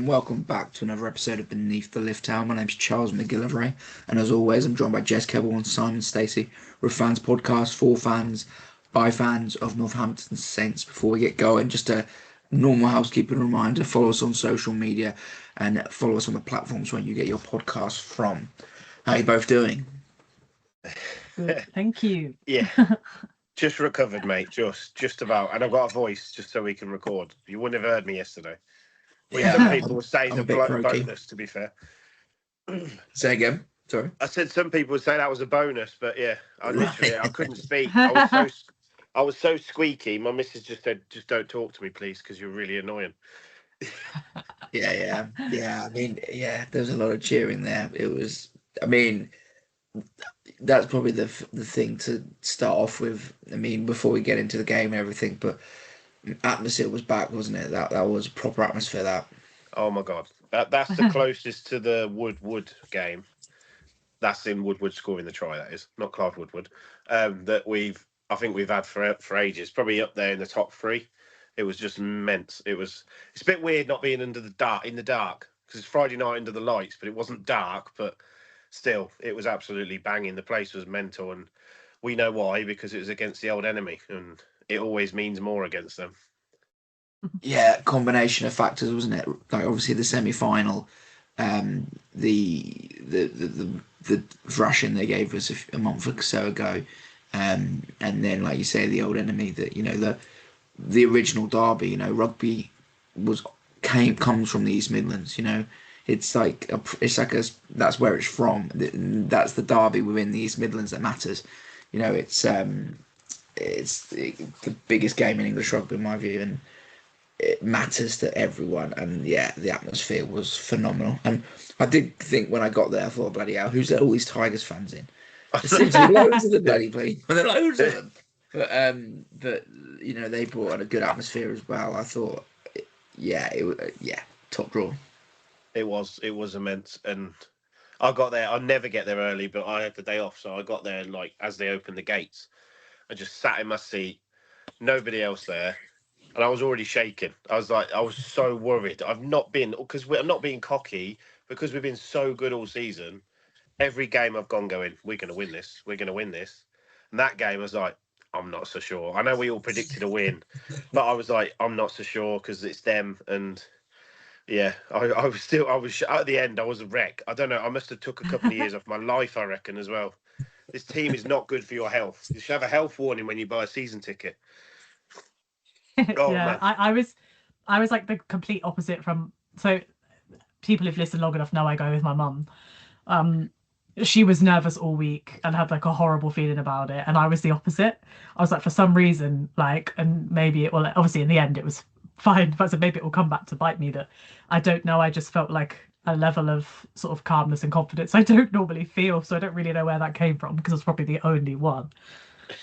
and welcome back to another episode of Beneath the Lift Tower. My name's Charles McGillivray, and as always, I'm joined by Jess Keble and Simon Stacey. We're a fans podcast for fans, by fans of Northampton Saints. Before we get going, just a normal housekeeping reminder, follow us on social media and follow us on the platforms where you get your podcast from. How are you both doing? Good, thank you. Yeah. Just recovered, mate. Just about. And I've got a voice just so we can record. You wouldn't have heard me yesterday. Some people were saying a bonus, to be fair. Say again. Sorry. I said some people would say that was a bonus, but yeah, I couldn't speak. I was so squeaky. My missus just said, "Just don't talk to me, please, because you're really annoying." Yeah. I mean, there was a lot of cheering there. It was. I mean, that's probably the thing to start off with. I mean, before we get into the game and everything, but atmosphere was back, wasn't it? That was proper atmosphere. That. Oh my God, that's the closest to the Woodward game. That's in Woodward scoring the try. That is not Clive Woodward. That I think we've had for ages. Probably up there in the top three. It was just immense. It's a bit weird not being in the dark because it's Friday night under the lights, but it wasn't dark. But still, it was absolutely banging. The place was mental, and we know why, because it was against the old enemy, and it always means more against them. Yeah, combination of factors, wasn't it? Like obviously the semi-final, the thrashing they gave us a month or so ago, and then like you say, the old enemy. That the original derby. Rugby comes from the East Midlands. It's like that's where it's from. That's the derby within the East Midlands that matters. It's the biggest game in English rugby in my view, and it matters to everyone. And yeah, the atmosphere was phenomenal. And I did think when I got there, I thought, bloody hell, who's all these Tigers fans in? There seems to be loads of them, bloody please. There are loads of them. But they brought on a good atmosphere as well. I thought, top draw. It was immense, and I got there. I never get there early, but I had the day off, so I got there like as they opened the gates. I just sat in my seat, nobody else there, and I was already shaking. I was so worried. I'm not being cocky, because we've been so good all season. Every game I've gone going, we're going to win this. We're going to win this. And that game, I was like, I'm not so sure. I know we all predicted a win, but I was like, I'm not so sure because it's them. And yeah, I was at the end. I was a wreck. I don't know. I must have took a couple of years off my life, I reckon, as well. This team is not good for your health. You should have a health warning when you buy a season ticket. Oh, yeah, I was like the complete opposite from. So people who've listened long enough know I go with my mum. She was nervous all week and had like a horrible feeling about it, and I was the opposite. I was like, for some reason, and maybe it will. Obviously, in the end, it was fine. But maybe it will come back to bite me. That I don't know. I just felt like a level of sort of calmness and confidence I don't normally feel. So I don't really know where that came from, because I was probably the only one.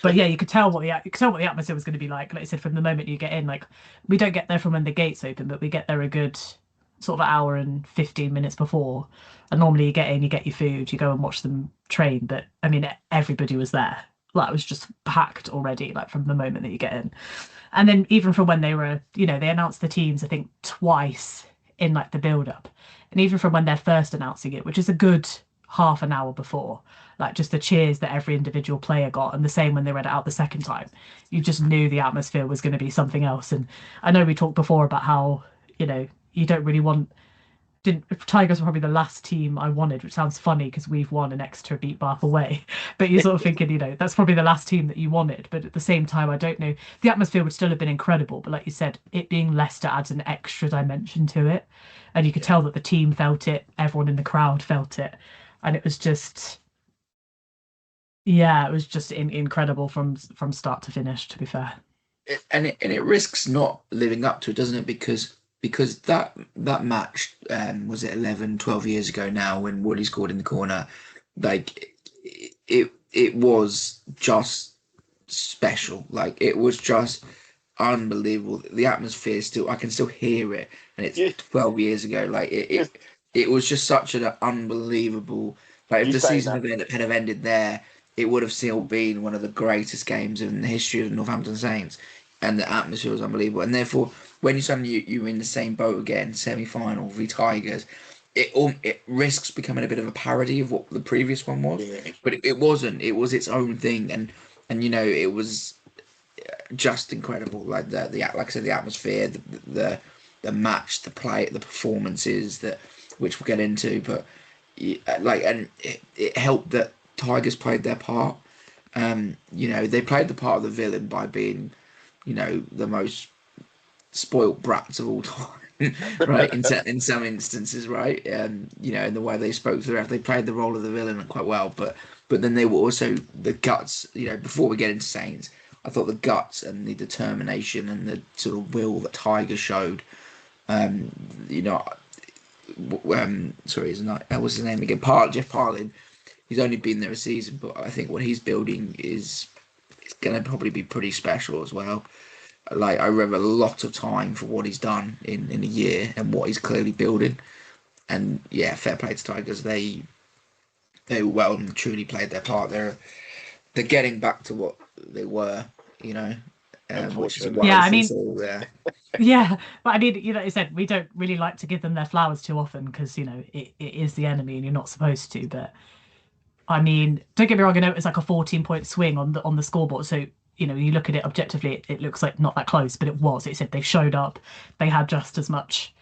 But yeah, you could tell what the atmosphere was going to be like. Like I said, from the moment you get in, like we don't get there from when the gates open, but we get there a good sort of hour and 15 minutes before. And normally you get in, you get your food, you go and watch them train. But I mean, everybody was there. Like it was just packed already, like from the moment that you get in. And then even from when they were, they announced the teams, I think twice in like the build up. And even from when they're first announcing it, which is a good half an hour before, like just the cheers that every individual player got, and the same when they read it out the second time, you just knew the atmosphere was going to be something else. And I know we talked before about how, you don't really Tigers were probably the last team I wanted, which sounds funny because we've won an extra beat Bath away. But you're sort of thinking, that's probably the last team that you wanted. But at the same time, I don't know. The atmosphere would still have been incredible. But like you said, it being Leicester adds an extra dimension to it. And you could tell that the team felt it. Everyone in the crowd felt it. And it was just, incredible from start to finish, to be fair. It risks not living up to it, doesn't it? Because that match was it 11, 12 years ago now when Woody scored in the corner. Like it was just special. Like it was just unbelievable. The atmosphere I can still hear it, and it's 12 years ago. Like it was just such an unbelievable. Like if the season had ended there, it would have still been one of the greatest games in the history of Northampton Saints. and the atmosphere was unbelievable. And therefore, when you're in the same boat again, semi-final v Tigers, it risks becoming a bit of a parody of what the previous one was. Yeah. But it wasn't. It was its own thing, and it was just incredible. Like like I said, the atmosphere, the match, the play, the performances that which we'll get into. But and it helped that Tigers played their part. They played the part of the villain by being, the most spoilt brats of all time, right? In some instances, right? In the way they spoke to the ref, they played the role of the villain quite well. But then they were also the guts. Before we get into Saints, I thought the guts and the determination and the sort of will that Tiger showed. Sorry, isn't that what's his name again? Jeff Parlin. He's only been there a season, but I think what he's building is going to probably be pretty special as well. Like, I read a lot of time for what he's done in a year and what he's clearly building. And yeah, fair play to Tigers. They well and truly played their part. They're getting back to what they were, which is Unfortunately. Yeah, I mean, yeah. yeah, but I mean, I said we don't really like to give them their flowers too often because it is the enemy and you're not supposed to. But I mean, don't get me wrong, I know it's like a 14-point swing on the scoreboard. So, you look at it objectively, it looks like not that close, but it was. It said they showed up, they had just as much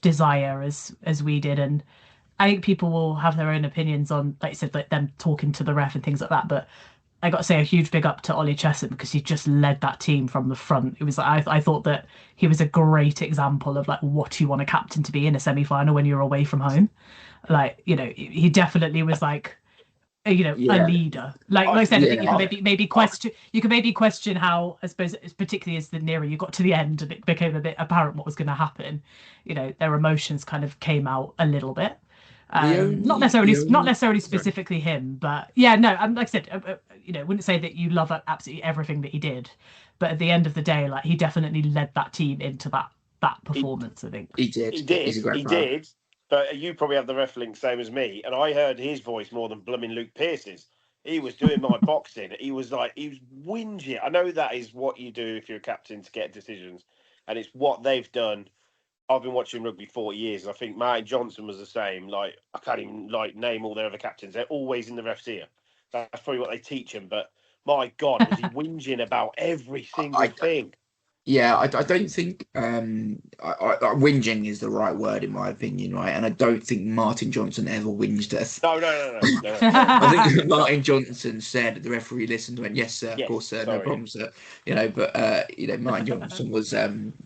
desire as we did. And I think people will have their own opinions on, like you said, like them talking to the ref and things like that. But I got to say a huge big up to Ollie Chesham because he just led that team from the front. It was like I thought that he was a great example of like what you want a captain to be in a semi-final when you're away from home. Like, he definitely was like a leader. Like I said, I think you can maybe question how, I suppose, particularly as the nearer you got to the end and it became a bit apparent what was going to happen, their emotions kind of came out a little bit. Not necessarily specifically him, but yeah, no. Like I said, wouldn't say that you love absolutely everything that he did, but at the end of the day, like he definitely led that team into that performance. I think he did. He did. He's a great He player. did. But you probably have the ref link same as me, and I heard his voice more than blooming Luke Pearce's. He was doing my boxing. He was whinging. I know that is what you do if you're a captain to get decisions, and it's what they've done. I've been watching rugby 40 years. I think Martin Johnson was the same. Like, I can't even name all their other captains. They're always in the ref's ear. That's probably what they teach them. But my God, was he whinging about every single thing? Yeah, I don't think whinging is the right word in my opinion, right? And I don't think Martin Johnson ever whinged us. No. I think Martin Johnson said the referee listened and went, "Yes, sir, of course, sir, no problem, sir." But Martin Johnson was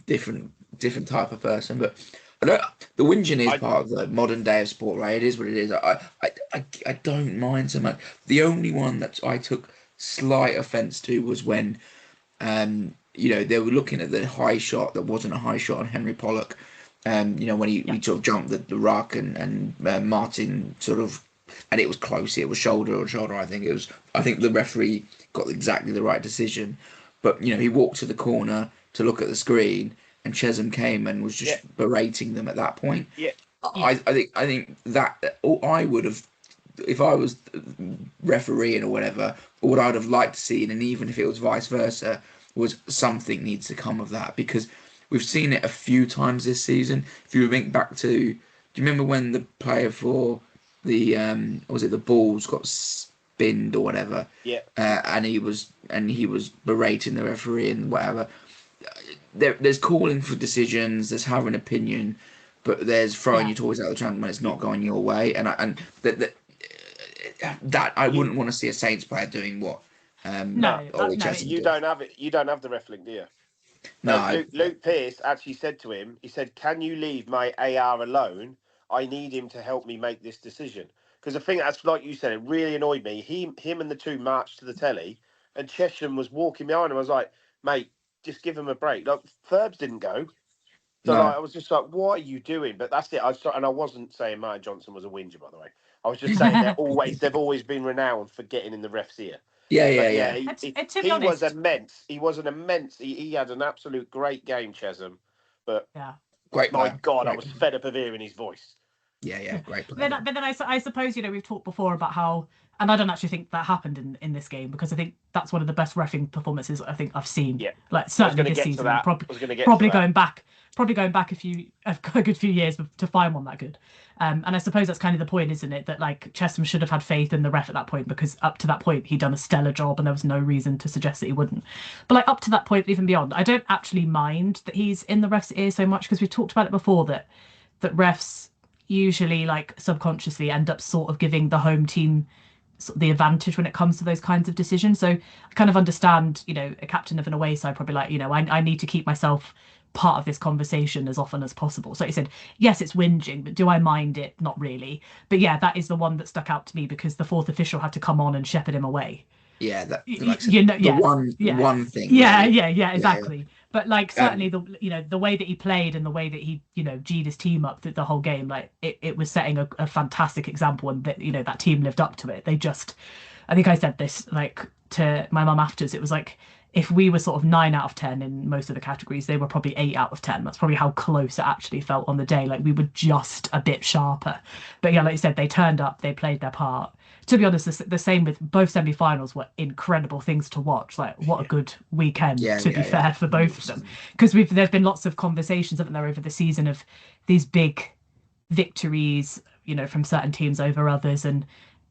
different type of person. But the whinging is part of the modern day of sport, right? It is what it is. I don't mind so much. The only one that I took slight offence to was when they were looking at the high shot that wasn't a high shot on Henry Pollock. When he sort of jumped the ruck and Martin sort of, and it was close. It was shoulder on shoulder. I think the referee got exactly the right decision, but he walked to the corner to look at the screen, and Chesham came and was just berating them at that point. Yeah, I think that I would have, if I was refereeing or whatever, what I'd have liked to see, and even if it was vice versa, was something needs to come of that, because we've seen it a few times this season. If you think back to, do you remember when the player for the was it the Bulls got spinned or whatever? Yeah. And he was berating the referee and whatever. There's calling for decisions. There's having an opinion, but there's throwing your toys out the tram when it's not going your way. And that I wouldn't want to see a Saints player doing what. You don't have it. You don't have the ref link, do you? No. Luke Pearce actually said to him, he said, "Can you leave my AR alone? I need him to help me make this decision." Because the thing that's like you said, it really annoyed me. Him and the two marched to the telly, and Chesham was walking behind him. I was like, "Mate, just give him a break." Like Ferbs didn't go, so I was just like, "What are you doing?" But that's it. I wasn't saying Martin Johnson was a whinger, by the way. I was just saying they've always been renowned for getting in the ref's ear. Yeah. He was immense. He was an immense. He had an absolute great game, Chesham. But great. My God, I was fed up of hearing his voice. Yeah, great player. But then I suppose we've talked before about how And I don't actually think that happened in this game, because I think that's one of the best reffing performances I think I've seen. Yeah. Like certainly this season. Probably going back a good few years to find one that good. And I suppose that's kind of the point, isn't it? That like Chesham should have had faith in the ref at that point, because up to that point he'd done a stellar job and there was no reason to suggest that he wouldn't. But like up to that point, even beyond, I don't actually mind that he's in the ref's ear so much, because we've talked about it before that refs usually like subconsciously end up sort of giving the home team the advantage when it comes to those kinds of decisions. So I kind of understand, a captain of an away side probably like, I need to keep myself part of this conversation as often as possible. So he said, yes, it's whinging, but do I mind it? Not really. But yeah, that is the one that stuck out to me, because the fourth official had to come on and shepherd him away. Yeah, that one thing. Yeah, really. yeah, exactly. But like certainly the way that he played and the way that he G'd his team up through the whole game, like it was setting a fantastic example, and that that team lived up to it. They just, I think I said this like to my mum afterwards. It was like if we were sort of 9 out of 10 in most of the categories, they were probably 8 out of 10. That's probably how close it actually felt on the day. Like we were just a bit sharper. But yeah, like you said, they turned up, they played their part. To be honest, the same with both semi-finals were incredible things to watch. Like what a good weekend, to be fair, for both of them. Because there's been lots of conversations, haven't there, over the season of these big victories, from certain teams over others, and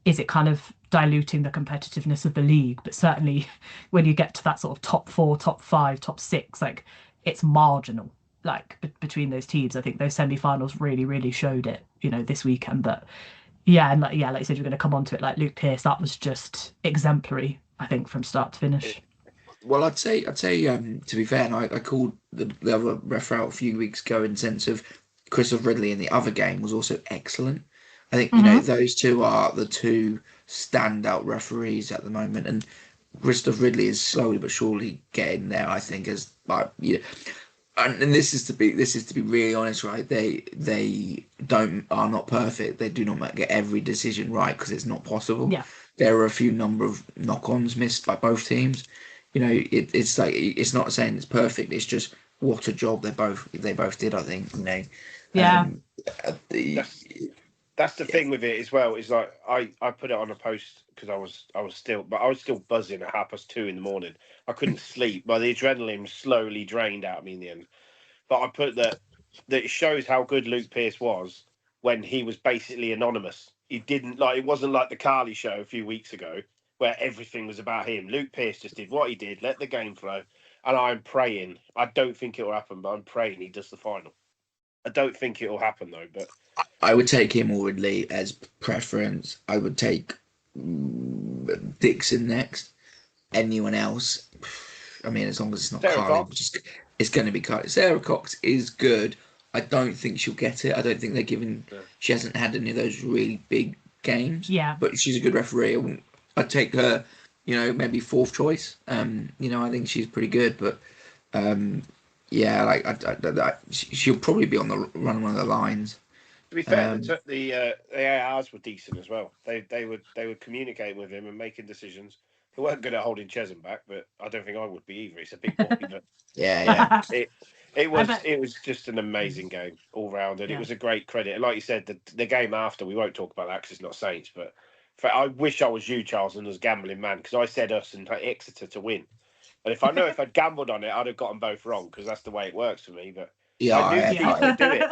is it kind of diluting the competitiveness of the league? But certainly when you get to that sort of top 4, top 5, top 6, like it's marginal, like between those teams. I think those semi-finals really, really showed it, this weekend. But yeah, and like you said, you're going to come on to it. Like Luke Pearce, that was just exemplary, I think, from start to finish. Well, I'd say, to be fair, and I called the other ref out a few weeks ago in the sense of Christopher Ridley in the other game was also excellent. I think, those two are the two standout referees at the moment, and Christopher Ridley is slowly but surely getting there, I think, as like, and this is to be really honest, right? They are not perfect. They do not get every decision right, because it's not possible. Yeah. There are a few number of knock-ons missed by both teams. It's like, it's not saying it's perfect. It's just what a job they both did, I think. Yeah. That's the thing with it as well. Is like I put it on a post because I was still buzzing at 2:30 in the morning. I couldn't sleep, but the adrenaline slowly drained out of me in the end. But I put that it shows how good Luke Pearce was when he was basically anonymous. He didn't it wasn't like the Carly show a few weeks ago where everything was about him. Luke Pearce just did what he did, let the game flow, and I'm praying. I don't think it will happen, but I'm praying he does the final. I don't think it will happen though, but I would take him or Ridley as preference. I would take Dixon next. Anyone else? I mean, as long as it's not Carly, it's going to be Carly. Sarah Cox is good. I don't think she'll get it. I don't think they're giving. Yeah. She hasn't had any of those really big games. Yeah, but she's a good referee. I'd take her. Maybe fourth choice. I think she's pretty good, but. Yeah, she'll probably be on the run one of the lines. To be fair, the ARs were decent as well. They were communicating with him and making decisions. They weren't good at holding Chesham back, but I don't think I would be either. It's a big boy, but yeah. It was just an amazing game all round, and it was a great credit. And like you said, the game after, we won't talk about that because it's not Saints, but I wish I was you, Charles, and was gambling man, because I said us and Exeter to win. And if I'd gambled on it, I'd have gotten both wrong, because that's the way it works for me. But I knew Chiefs could do it.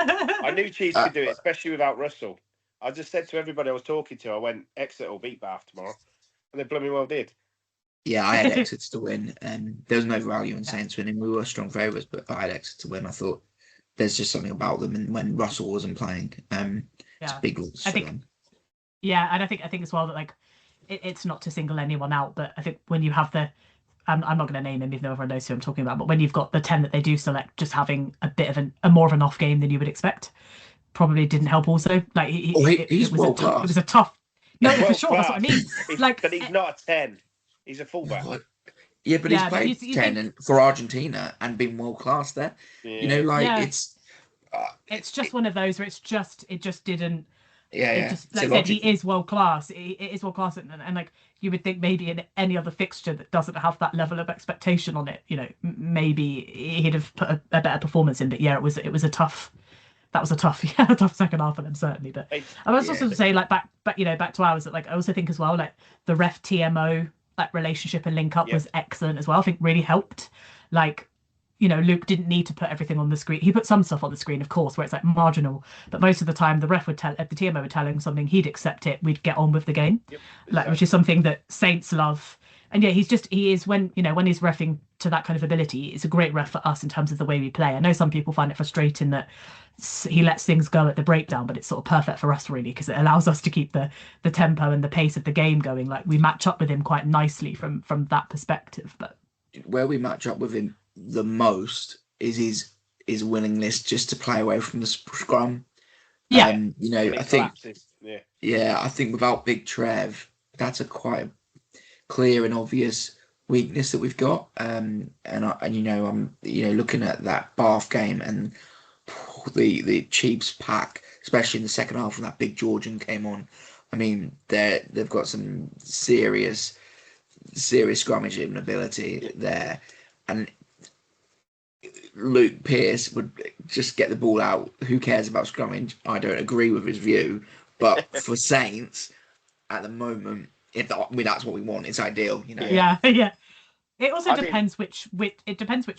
I knew Chiefs could do it, especially without Russell. I just said to everybody I was talking to, I went, Exeter will beat Bath tomorrow. And they blooming well did. Yeah, I had Exeter to win. There was no value in Saints winning. We were strong favourites, but I had Exeter to win. I thought there's just something about them, and when Russell wasn't playing, it's a big loss for them. Yeah, and I think as well that it's not to single anyone out, but I think when you have I'm not going to name him even though everyone knows who I'm talking about, but when you've got the 10 that they do select just having a bit of a more of an off game than you would expect, probably didn't help also. Like he's world class. It was a tough. No, for sure, that's what I mean. But he's not a 10. He's a fullback. Yeah, but he's played 10 for Argentina and been world class there. Yeah. It's just one of those where it just didn't. Yeah, like I said, he is world class. It is world class, and like you would think maybe in any other fixture that doesn't have that level of expectation on it, maybe he'd have put a better performance in. But yeah, it was a tough that was a tough tough second half for them, certainly. But I was also to say, like, back back to ours, that, like, I also think as well, like, the ref TMO, like, relationship and link up was excellent as well. I think really helped. Like, Luke didn't need to put everything on the screen. He put some stuff on the screen, of course, where it's like marginal, but most of the time the ref would tell, the TMO would tell him something, he'd accept it, we'd get on with the game. Like, which is something that Saints love. And yeah, he is, when he's reffing to that kind of ability, it's a great ref for us in terms of the way we play. I know some people find it frustrating that he lets things go at the breakdown, but it's sort of perfect for us, really, because it allows us to keep the tempo and the pace of the game going. Like, we match up with him quite nicely from that perspective. But where we match up with him the most is his willingness just to play away from the scrum. Yeah, I think I think without Big Trev, that's a quite clear and obvious weakness that we've got. I'm looking at that Bath game and the Chiefs pack, especially in the second half when that big Georgian came on. I mean, they've got some serious scrummaging ability there, and Luke Pearce would just get the ball out. Who cares about scrummage? I don't agree with his view, but for Saints at the moment, that's what we want. It's ideal, Yeah. It also depends which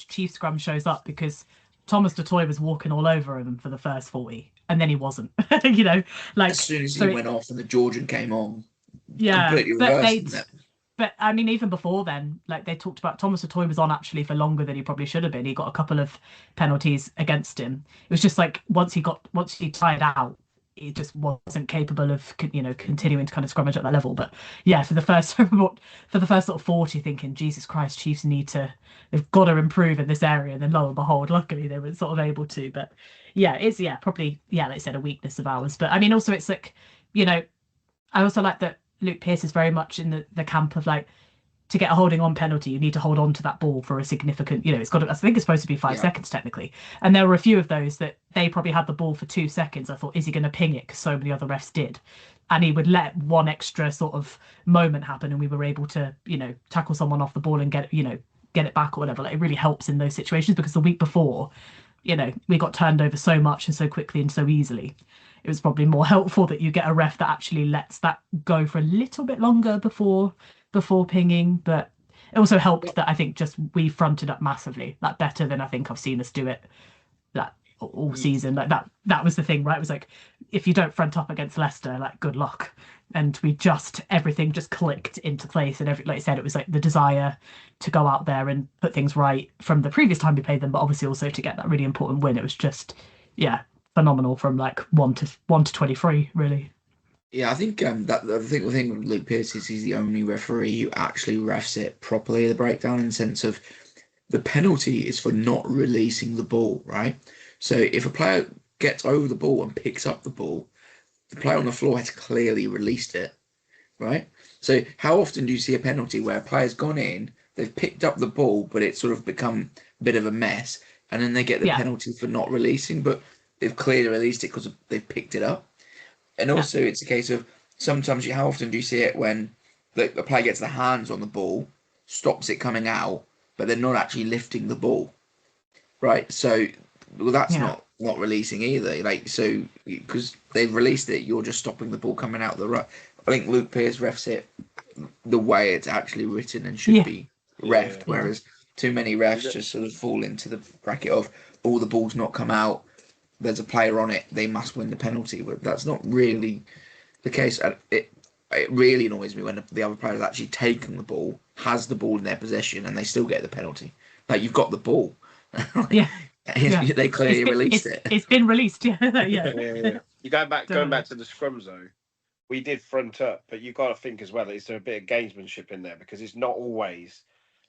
Chief scrum shows up, because Thomas DeToy was walking all over him for the first 40, and then he wasn't. Like, as soon as he went off and the Georgian came on, yeah, completely reversed. But I mean, even before then, like, they talked about Thomas DeToy was on actually for longer than he probably should have been. He got a couple of penalties against him. It was just like once he tired out, he just wasn't capable of continuing to kind of scrummage at that level. But yeah, for the first sort of 40, thinking, Jesus Christ, Chiefs they've got to improve in this area. And then lo and behold, luckily they were sort of able to. But yeah, it's probably, like I said, a weakness of ours. But I mean, also it's like, I also like that Luke Pearce is very much in the camp of, like, to get a holding on penalty, you need to hold on to that ball for a significant, it's got I think it's supposed to be 5 seconds technically. And there were a few of those that they probably had the ball for 2 seconds. I thought, is he going to ping it? Because so many other refs did. And he would let one extra sort of moment happen, and we were able to, tackle someone off the ball and get it back or whatever. Like, it really helps in those situations, because the week before, we got turned over so much and so quickly and so easily. It was probably more helpful that you get a ref that actually lets that go for a little bit longer before pinging. But it also helped that I think just we fronted up massively, like, better than I think I've seen us do it that all season. Like, that was the thing, right? It was like, if you don't front up against Leicester, like, good luck. And everything just clicked into place, and like I said, it was like the desire to go out there and put things right from the previous time we played them, but obviously also to get that really important win. It was just, phenomenal from like 1 to 23, really. Yeah, I think the thing with Luke Pearce is he's the only referee who actually refs it properly, the breakdown, in the sense of the penalty is for not releasing the ball, right? So if a player gets over the ball and picks up the ball, the player on the floor has clearly released it, right? So how often do you see a penalty where a player's gone in, they've picked up the ball, but it's sort of become a bit of a mess, and then they get the penalty for not releasing, but they've clearly released it because they've picked it up. And also it's a case of, sometimes how often do you see it when the player gets their hands on the ball, stops it coming out, but they're not actually lifting the ball, right? So that's not releasing either. Like, so because they've released it, you're just stopping the ball coming out the right. I think Luke Pearce refs it the way it's actually written and should be refed, whereas too many refs just sort of fall into the bracket of all the balls not come out, there's a player on it, they must win the penalty. But that's not really the case. It really annoys me when the other player has actually taken the ball, has the ball in their possession, and they still get the penalty. Like, you've got the ball. They clearly released it. It's been released. Yeah. You going back to the scrums though. We did front up, but you got to think as well, is there a bit of gamesmanship in there? Because it's not always,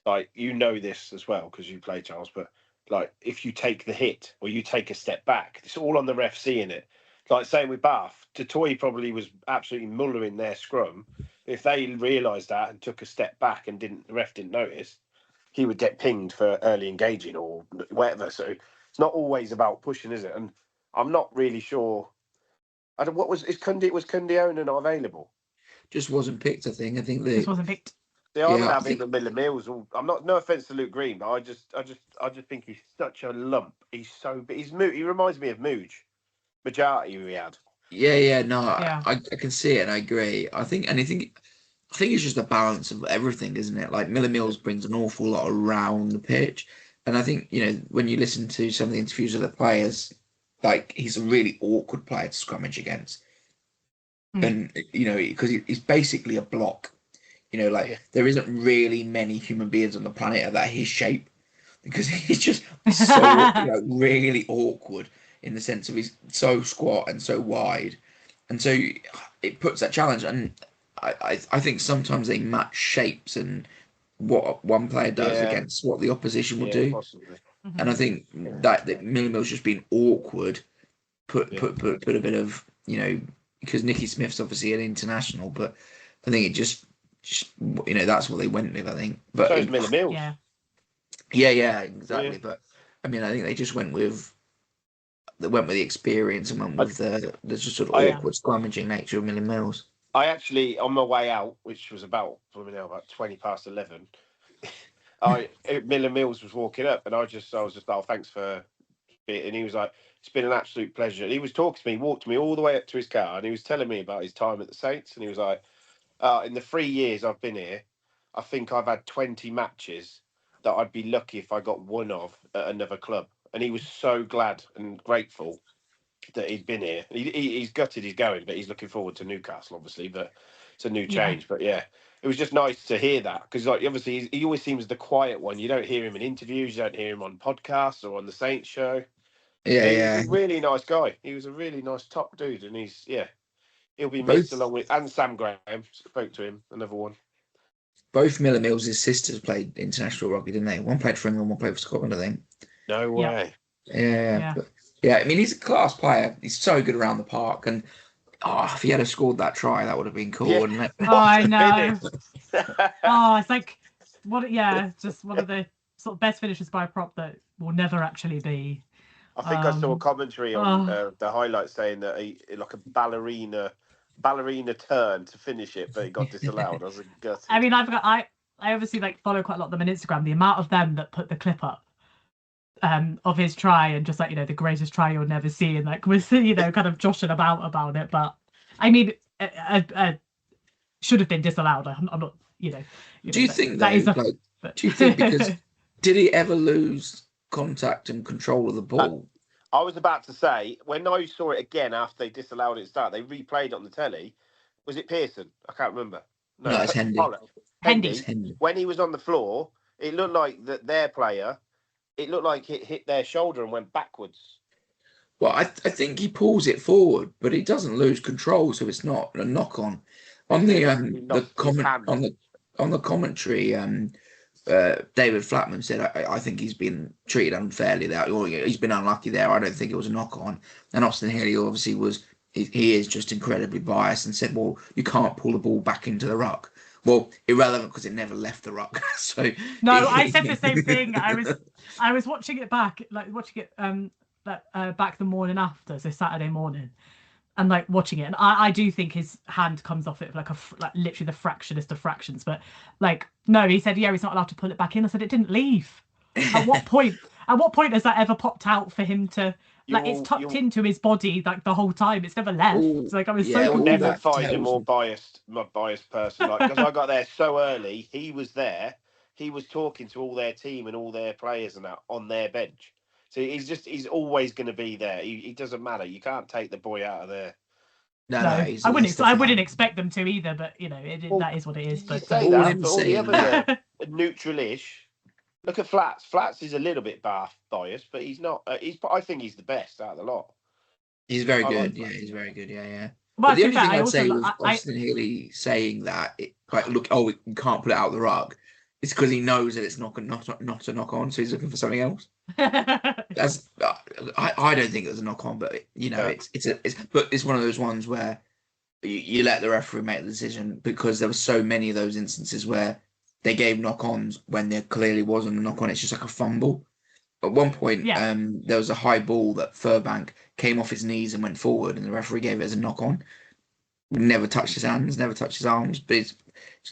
like, this as well because you play, Charles, but like, if you take the hit or you take a step back, it's all on the ref seeing it. Like, saying with Bath, Totoy probably was absolutely mullering their scrum. If they realised that and took a step back and the ref didn't notice, he would get pinged for early engaging or whatever. So it's not always about pushing, is it? And I'm not really sure. Was Kunde not available? Just wasn't picked, I think. Just wasn't picked. They are having the Miller Mills. I'm not. No offense to Luke Green, but I just think he's such a lump. He's so. He reminds me of Mooge. majority we had. Yeah. No, Yeah. I can see it and I agree. I think it's just a balance of everything, isn't it? Like Miller Mills brings an awful lot around the pitch, and I think when you listen to some of the interviews of the players, like he's a really awkward player to scrummage against, and because he's basically a block. Yeah. There isn't really many human beings on the planet of that his shape because he's so really awkward in the sense of he's so squat and so wide, and so it puts that challenge. And I think sometimes they match shapes and what one player does Yeah, against what the opposition will yeah, do. possibly. And I think that Miller's just been awkward, put Yeah. put a bit of because Nicky Smith's obviously an international, but I think it just that's what they went with. I think, but So is Miller Mills. Yeah. yeah, exactly. Yeah. But I mean, I think they went with the experience and went with the just sort of I- awkward scrummaging nature of Millie Mills. I actually, on my way out, which was about 11. Miller Mills was walking up, and I was just, oh, thanks for it. And he was like, it's been an absolute pleasure. And he was talking to me, walked me all the way up to his car, and he was telling me about his time at the Saints. And he was like, in the 3 years I've been here, I think I've had 20 matches that I'd be lucky if I got one of at another club. And he was so glad and grateful that he'd been here. He's gutted he's going, but he's looking forward to Newcastle, obviously. But it's a new change. But yeah, it was just nice to hear that because, like, obviously, he always seems the quiet one. You don't hear him in interviews, you don't hear him on podcasts or on the Saints show. Yeah. He's a really nice guy. He was a really nice top dude, and he'll be missed Both along with and Sam Graham. Spoke to him, another one. both Miller Mills' sisters played international rugby, didn't they? One played for England, one played for Scotland, I think. No way. Yeah. But, I mean, he's a class player. He's so good around the park, and if he had scored that try, that would have been cool, wouldn't it? Oh, I know. It's like just one of the sort of best finishes by a prop that will never actually be. I think I saw a commentary on the highlights saying that he like a ballerina turn to finish it, but it got disallowed. I was gutted. I mean, I obviously follow quite a lot of them on Instagram. The amount of them that put the clip up of his try and just the greatest try you'll never see, and was kind of joshing about it. But I mean, should have been disallowed. I'm not, Do you think that is do you think because did he ever lose contact and control of the ball? I was about to say, when I saw it again after they disallowed it start, they replayed it on the telly. Was it Pearson? I can't remember. No, it's Hendy. Hendy. When he was on the floor, it looked like that their player. It looked like it hit their shoulder and went backwards. Well, I think he pulls it forward, but he doesn't lose control, so it's not a knock on. On the commentary, David Flatman said, I think he's been treated unfairly there. Or he's been unlucky there. I don't think it was a knock on. And Austin Healy obviously he is just incredibly biased and said, well, you can't pull the ball back into the ruck. Well, irrelevant because it never left the ruck. So no, I said the same thing. I was watching it back, back the morning after, so Saturday morning, and watching it, and I do think his hand comes off it like literally the fractionest of fractions. But no, he said he's not allowed to pull it back in. I said it didn't leave. At what point? At what point has that ever popped out for him to? It's tucked into his body the whole time. It's never left. It's I was so confused. Never find a more biased person. Because I got there so early, he was there. He was talking to all their team and all their players and that on their bench. So he's always going to be there. He doesn't matter. You can't take the boy out of there. No, I wouldn't expect them to either. But that is what it is. But say that, but all the others are neutral-ish. Look at Flats. Flats is a little bit biased, but he's not. I think he's the best out of the lot. He's very good. He's very good. Yeah. Well, but the only thing I'd say was Austin Healy saying that, we can't put it out the rug. It's because he knows that it's not a knock on, so he's looking for something else. That's I don't think it was a knock on, but it's one of those ones where you let the referee make the decision because there were so many of those instances where they gave knock-ons when there clearly wasn't a knock-on. It's just like a fumble. At one point, there was a high ball that Furbank came off his knees and went forward, and the referee gave it as a knock-on. Never touched his hands, never touched his arms, but it's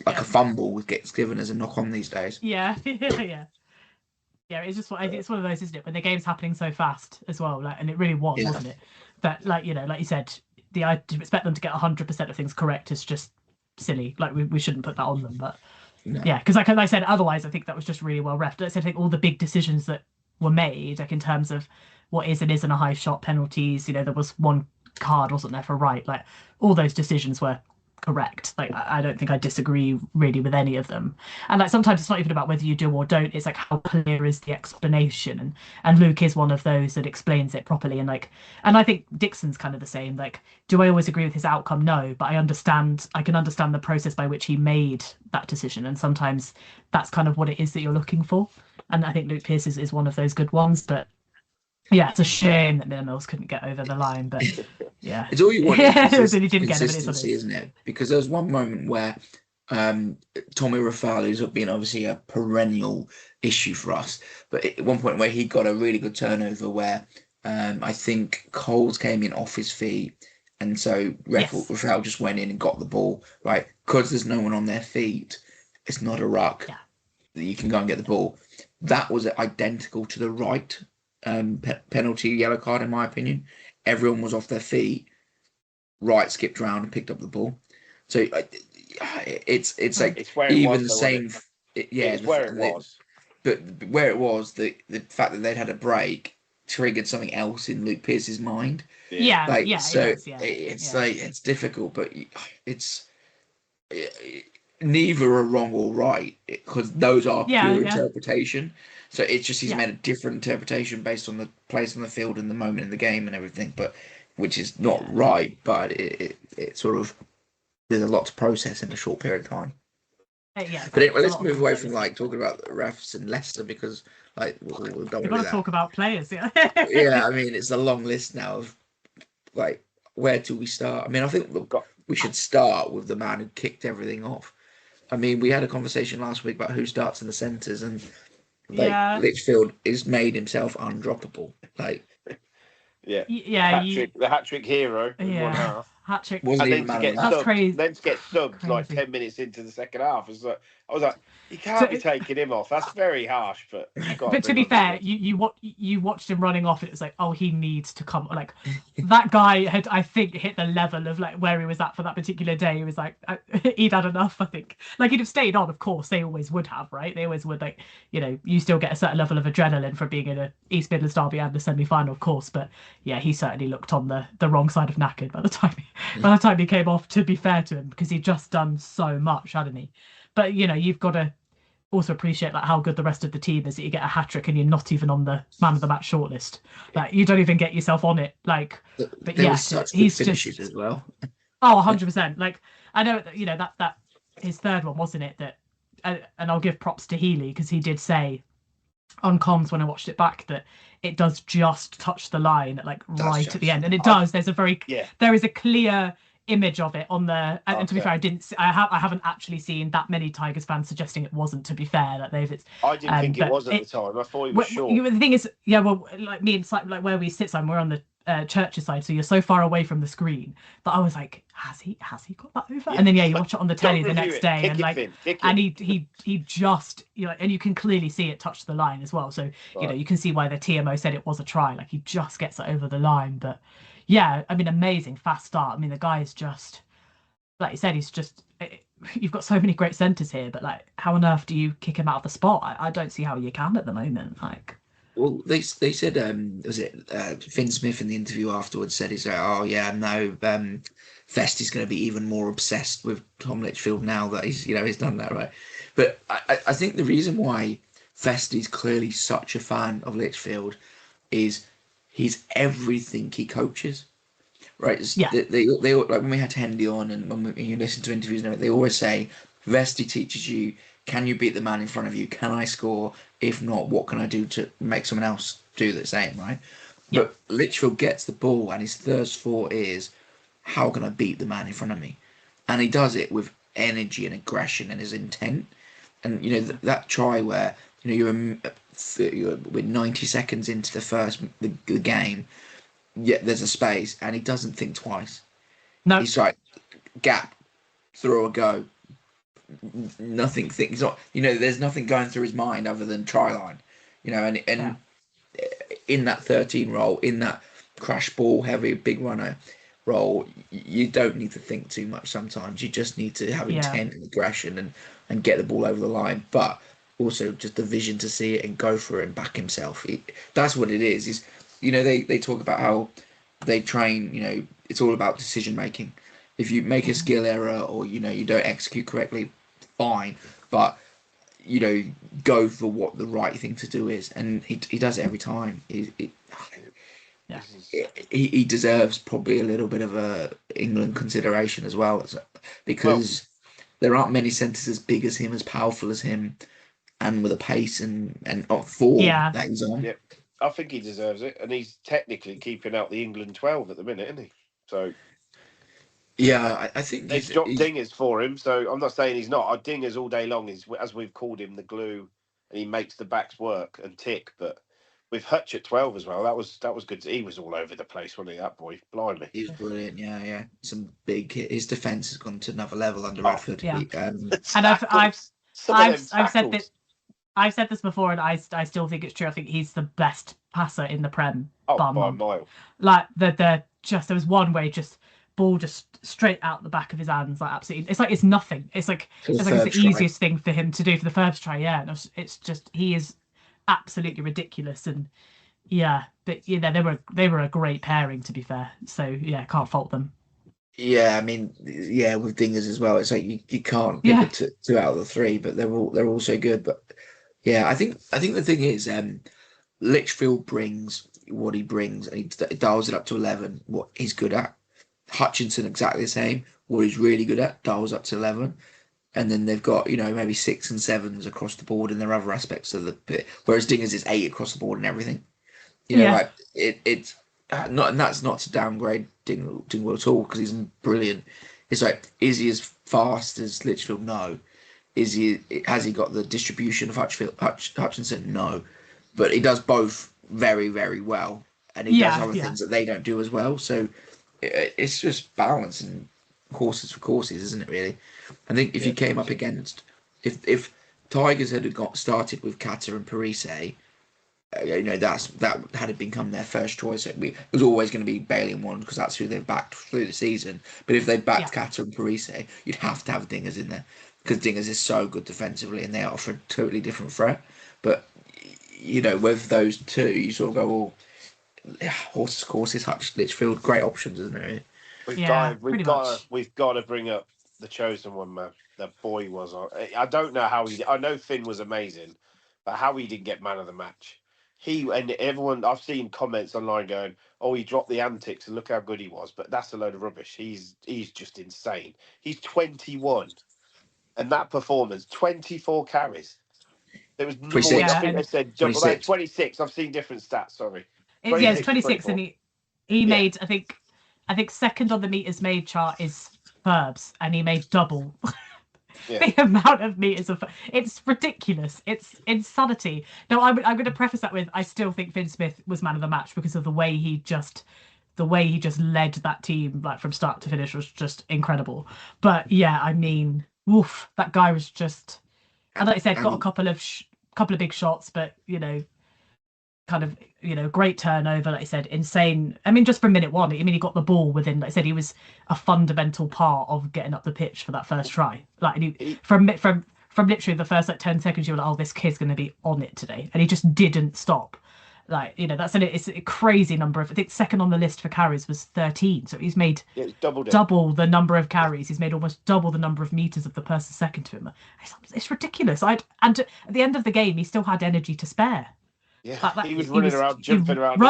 like a fumble gets given as a knock-on these days. Yeah. Yeah, it's one of those, isn't it? When the game's happening so fast as well, like, and it really was, Yeah. wasn't it? That, like, like you said, to expect them to get 100% of things correct is just silly. Like, we shouldn't put that on them. But No. yeah, because like I said, otherwise I think that was just really well ref. I think all the big decisions that were made, like in terms of what is and isn't a high shot, penalties. There was one card, wasn't there, for right? Like, all those decisions were correct. Like, I don't think I disagree really with any of them. And like, sometimes it's not even about whether you do or don't, it's like how clear is the explanation. And Luke is one of those that explains it properly. And I think Dixon's kind of the same. Like, do I always agree with his outcome? No, but I can understand the process by which he made that decision, and sometimes that's kind of what it is that you're looking for. And I think Luke Pearce is one of those good ones. But yeah, it's a shame that Mills couldn't get over the line. But yeah, It's all you want is he didn't get it, but it's consistency, isn't it? Because there was one moment where Tommy Rafal, who's been obviously a perennial issue for us, but at one point where he got a really good turnover where I think Coles came in off his feet, and so Rafal just went in and got the ball, right? Because there's no one on their feet, it's not a ruck that you can go and get the ball. That was identical to the right penalty yellow card, in my opinion. Everyone was off their feet. Right skipped round and picked up the ball. So it's like it's where even was, the though, same. It's where it was. But where it was, the fact that they'd had a break triggered something else in Luke Pearce's mind. Yeah, like so it does, it's like it's difficult, but it's neither are wrong or right because those are pure interpretation. So it's just he's made a different interpretation based on the place on the field and the moment in the game and everything, but which is not right. But it sort of, there's a lot to process in a short period of time. But anyway, let's move away from like talking about the refs and Leicester, because like we've got to talk about players. Yeah, I mean it's a long list now of like where do we start? I mean, I think we should start with the man who kicked everything off. I mean, we had a conversation last week about who starts in the centres, and Litchfield has made himself undroppable. Like, the hat trick hero in one half. Hat trick. Wasn't even that's crazy. Then to get subbed like 10 minutes into the second half, I was like, you can't be taking him off. That's very harsh. But to be fair, you watched him running off, and it was like, oh, he needs to come. Like, that guy had, I think, hit the level of like where he was at for that particular day. He was like, he'd had enough. I think, like, he'd have stayed on. Of course, they always would have, right? They always would. Like, you still get a certain level of adrenaline from being in a East Midlands derby and the semi-final, of course. But yeah, he certainly looked on the wrong side of knackered by the time he came off. To be fair to him, because he'd just done so much, hadn't he? But you've got to also appreciate like how good the rest of the team is, that you get a hat trick and you're not even on the man of the match shortlist. Like, you don't even get yourself on it. Like, but he's just as well. Oh, 100%. Like, I know that his third one, wasn't it? That and I'll give props to Healy, because he did say on comms when I watched it back that it does just touch the line at right at the end, and it does. There's there is a clear image of it on the, and to be fair, I haven't actually seen that many Tigers fans suggesting it wasn't, to be fair, that I didn't think it was at the time. I thought it was short. The thing is, like me and like where we sit, Simon, we're on the church's side, so you're so far away from the screen that I was like, has he got that over? And then you watch it on the telly the next day, and like, and he just, and you can clearly see it touch the line as well. So you can see why the TMO said it was a try. Like, he just gets it over the line. But yeah, I mean, amazing fast start. I mean, the guy is just, like you said, he's just. You've got so many great centres here, but like, how on earth do you kick him out of the spot? I don't see how you can at the moment. Like, well, they said, was it Finn Smith in the interview afterwards said, he's like, oh yeah, no, Festi's going to be even more obsessed with Tom Litchfield now that he's done that, right? But I think the reason why Festi's clearly such a fan of Litchfield is he's everything he coaches, right? Yeah. They like when we had Hendy on, and when you listen to interviews, they always say Vesti teaches you, can you beat the man in front of you? Can I score? If not, what can I do to make someone else do the same, right? Yeah. But Litchfield gets the ball, and his thirst for is, how can I beat the man in front of me? And he does it with energy and aggression and his intent. And that try where you're with 90 seconds into the game, yet there's a space, and he doesn't think twice. No, he's like, gap, throw a go. Nothing. He's not. There's nothing going through his mind other than try line. and in that 13 role, in that crash ball heavy big runner role, you don't need to think too much. Sometimes you just need to have intent and aggression and get the ball over the line, but also just the vision to see it and go for it and back himself. That's what it is. They talk about how they train. It's all about decision making. If you make a skill error or you don't execute correctly, fine, but go for what the right thing to do is, and he does it every time. He deserves probably a little bit of a England consideration as well, because there aren't many centres as big as him, as powerful as him, and with a pace and form that he's on. Yeah, I think he deserves it, and he's technically keeping out the England 12 at the minute, isn't he? So. Yeah, I think they've dropped Dingers for him, so I'm not saying he's not. Dingers all day long is, as we've called him, the glue, and he makes the backs work and tick. But with Hutch at 12 as well, that was good. He was all over the place, wasn't he? That boy, blimey, he was brilliant. Yeah. Some big. His defence has gone to another level under Radford. Yeah, and I've said that. I've said this before, and I still think it's true. I think he's the best passer in the Prem. By a mile. Like there was one way just. Ball just straight out the back of his hands, like absolutely. It's like it's nothing. It's like it's the easiest thing for him to do for the first try. Yeah, and it's just he is absolutely ridiculous, and but they were a great pairing, to be fair. So can't fault them. Yeah, I mean, with Dingers as well. It's like you can't pick the two out of the three, but they're all so good. But I think the thing is, Litchfield brings what he brings, and he dials it up to 11. What he's good at. Hutchinson exactly the same. What he's really good at, dials up to 11, and then they've got maybe 6 and 7s across the board in their other aspects of the bit. Whereas Dingers is 8 across the board and everything. Like it's not, and that's not to downgrade Dingwall at all, because he's brilliant. It's like, is he as fast as Litchfield? No. Has he got the distribution of Hutchinson? No, but he does both very, very well, and he does other things that they don't do as well. So. It's just balancing horses for courses, isn't it? Really, I think if you came up against if Tigers had got started with Kata and Parise, that had become their first choice. It was always going to be Bailey and one, because that's who they've backed through the season. But if they backed Kata and Parise, you'd have to have Dingers in there, because Dingers is so good defensively and they offer a totally different threat. But with those two, you sort of go, well. Horses, courses, Hutch, Litchfield, great options, isn't it? We've got to bring up the chosen one, man. That boy was on. I don't know how I know Finn was amazing, but how he didn't get man of the match. He and everyone. I've seen comments online going, "Oh, he dropped the antics and look how good he was," but that's a load of rubbish. He's just insane. He's 21, and that performance, 24 carries. There was more. I think they said 26. I've seen different stats. Sorry. It's 26, and he made I think second on the meters made chart is Burbs, and he made double the amount of meters of. It's ridiculous. It's insanity. No, I'm going to preface that with, I still think Finn Smith was man of the match, because of the way he just led that team, like from start to finish, was just incredible. But I mean, woof, that guy was just, and like I said, got a couple of big shots, but kind of great turnover, like I said, insane. I mean, just from minute one, he got the ball within, like I said, he was a fundamental part of getting up the pitch for that first try. Like, and from literally the first 10 seconds, you were like, oh, this kid's going to be on it today, and he just didn't stop. Like, it's a crazy number of, I think second on the list for carries was 13, so he's made double the number of carries. He's made almost double the number of meters of the person second to him. It's ridiculous. And at the end of the game, he still had energy to spare. Yeah, he was running around, jumping around,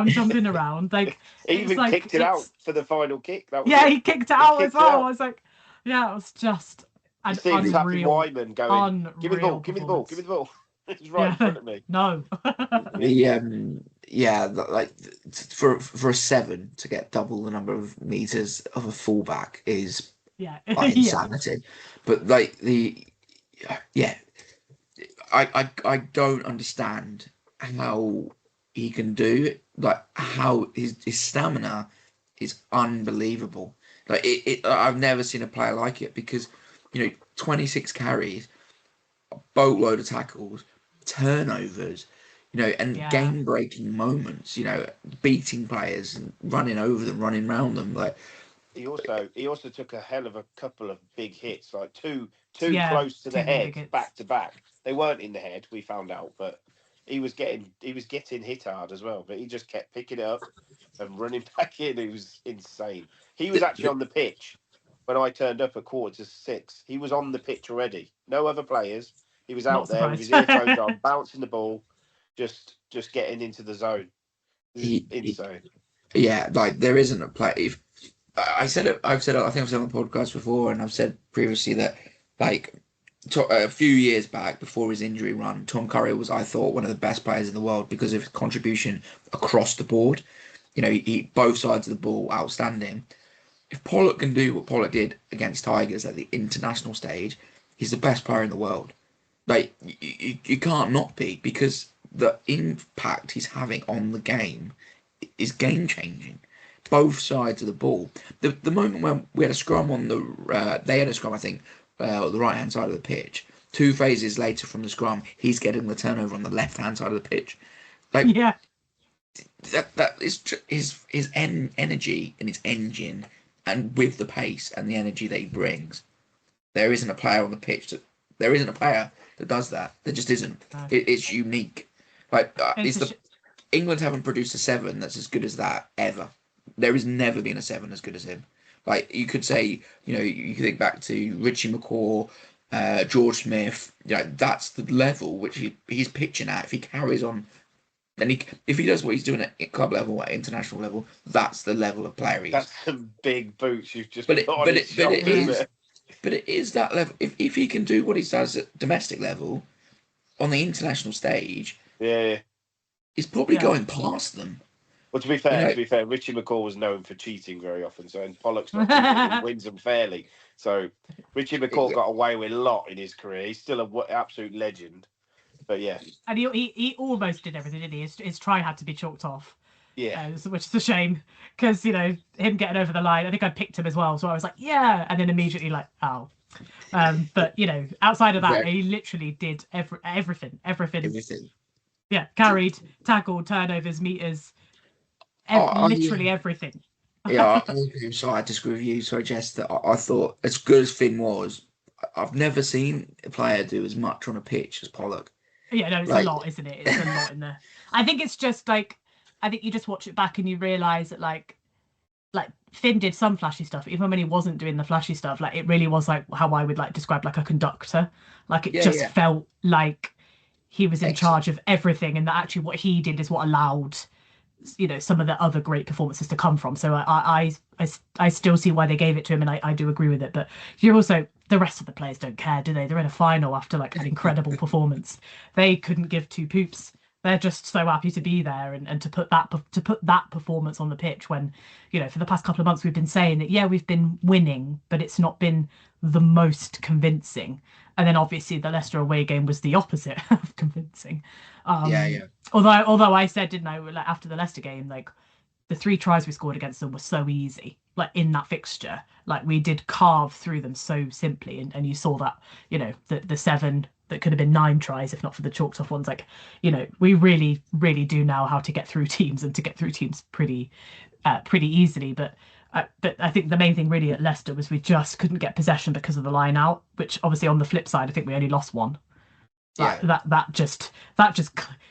jumping around. Like, he even kicked it out for the final kick. He kicked it out as well. I was like, it was just an unreal. Wyman going, give me the ball, give me the ball, give me the ball. It's right in front of me. No. Like for a 7 to get double the number of meters of a fullback is insanity. But like I don't understand how he can do it. Like, how his stamina is unbelievable. Like I've never seen a player like it, because 26 carries, a boatload of tackles, turnovers, and game-breaking moments, beating players and running over them, running around them. Like he also took a hell of a couple of big hits, like two close to the two really head big hits. back to back. They weren't in the head, we found out, but he was getting hit hard as well. But he just kept picking it up and running back in. It was insane. He was actually on the pitch when I turned up at 5:45. He was on the pitch already. No other players. He was out there with his earphones on, bouncing the ball, just getting into the zone. Insane. Yeah, like there isn't a play. If I've said it. I think I've said on the podcast before, and I've said previously that, like, a few years back before his injury run, Tom Curry was, I thought, one of the best players in the world because of his contribution across the board. He both sides of the ball, outstanding. If Pollock can do what Pollock did against Tigers at the international stage, he's the best player in the world. Like, you can't not be, because the impact he's having on the game is game changing. Both sides of the ball. The moment when we had a scrum on they had a scrum, I think, the right hand side of the pitch. 2 phases later from the scrum, he's getting the turnover on the left hand side of the pitch. Like, yeah, that is his energy and his engine, and with the pace and the energy that he brings, there isn't a player on the pitch that does that. There just isn't. It's unique. Like England haven't produced a 7 that's as good as that ever. There has never been a 7 as good as him. Like, you could say, you could think back to Richie McCaw, George Smith. That's the level which he's pitching at. If he carries on, and if he does what he's doing at club level, at international level, that's the level of player he is. That's some big boots you've just put on his shoulders. But it is that level. If he can do what he does at domestic level, on the international stage, he's probably going past them. Well, to be fair, Richie McCaw was known for cheating very often, so and Pollock's not cheating, he wins them fairly. So Richie McCaw got away with a lot in his career. He's still an absolute legend. But yeah, and he almost did everything, didn't he? His try had to be chalked off. Yeah, which is a shame, because him getting over the line, I think I picked him as well, so I was like, yeah, and then immediately like, oh. But outside of that, he literally did everything. Yeah, carried, tackled, turnovers, meters, literally everything. Yeah, I disagree with you. So, Jess, that I thought, as good as Finn was, I've never seen a player do as much on a pitch as Pollock. Yeah, no, it's a lot, isn't it? It's a lot in there. I think it's just like, I think you just watch it back and you realise that like Finn did some flashy stuff, even when he wasn't doing the flashy stuff. Like, it really was like how I would like describe like a conductor. Like, it just felt like he was in charge of everything, and that actually what he did is what allowed some of the other great performances to come from. So I still see why they gave it to him, and I do agree with it. But you're also, the rest of the players don't care, do they? They're in a final after like an incredible performance. They couldn't give two poops. They're just so happy to be there and to put that performance on the pitch when, for the past couple of months we've been saying that, we've been winning, but it's not been the most convincing. And then obviously the Leicester away game was the opposite of convincing. Although I said, didn't I, like after the Leicester game, like the 3 tries we scored against them were so easy, like in that fixture, like we did carve through them so simply, and you saw that, the 7 that could have been 9 tries if not for the chalked off ones. Like, we really, really do know how to get through teams, and to get through teams pretty easily. But I think the main thing really at Leicester was we just couldn't get possession because of the line out, which obviously on the flip side, I think we only lost 1. That just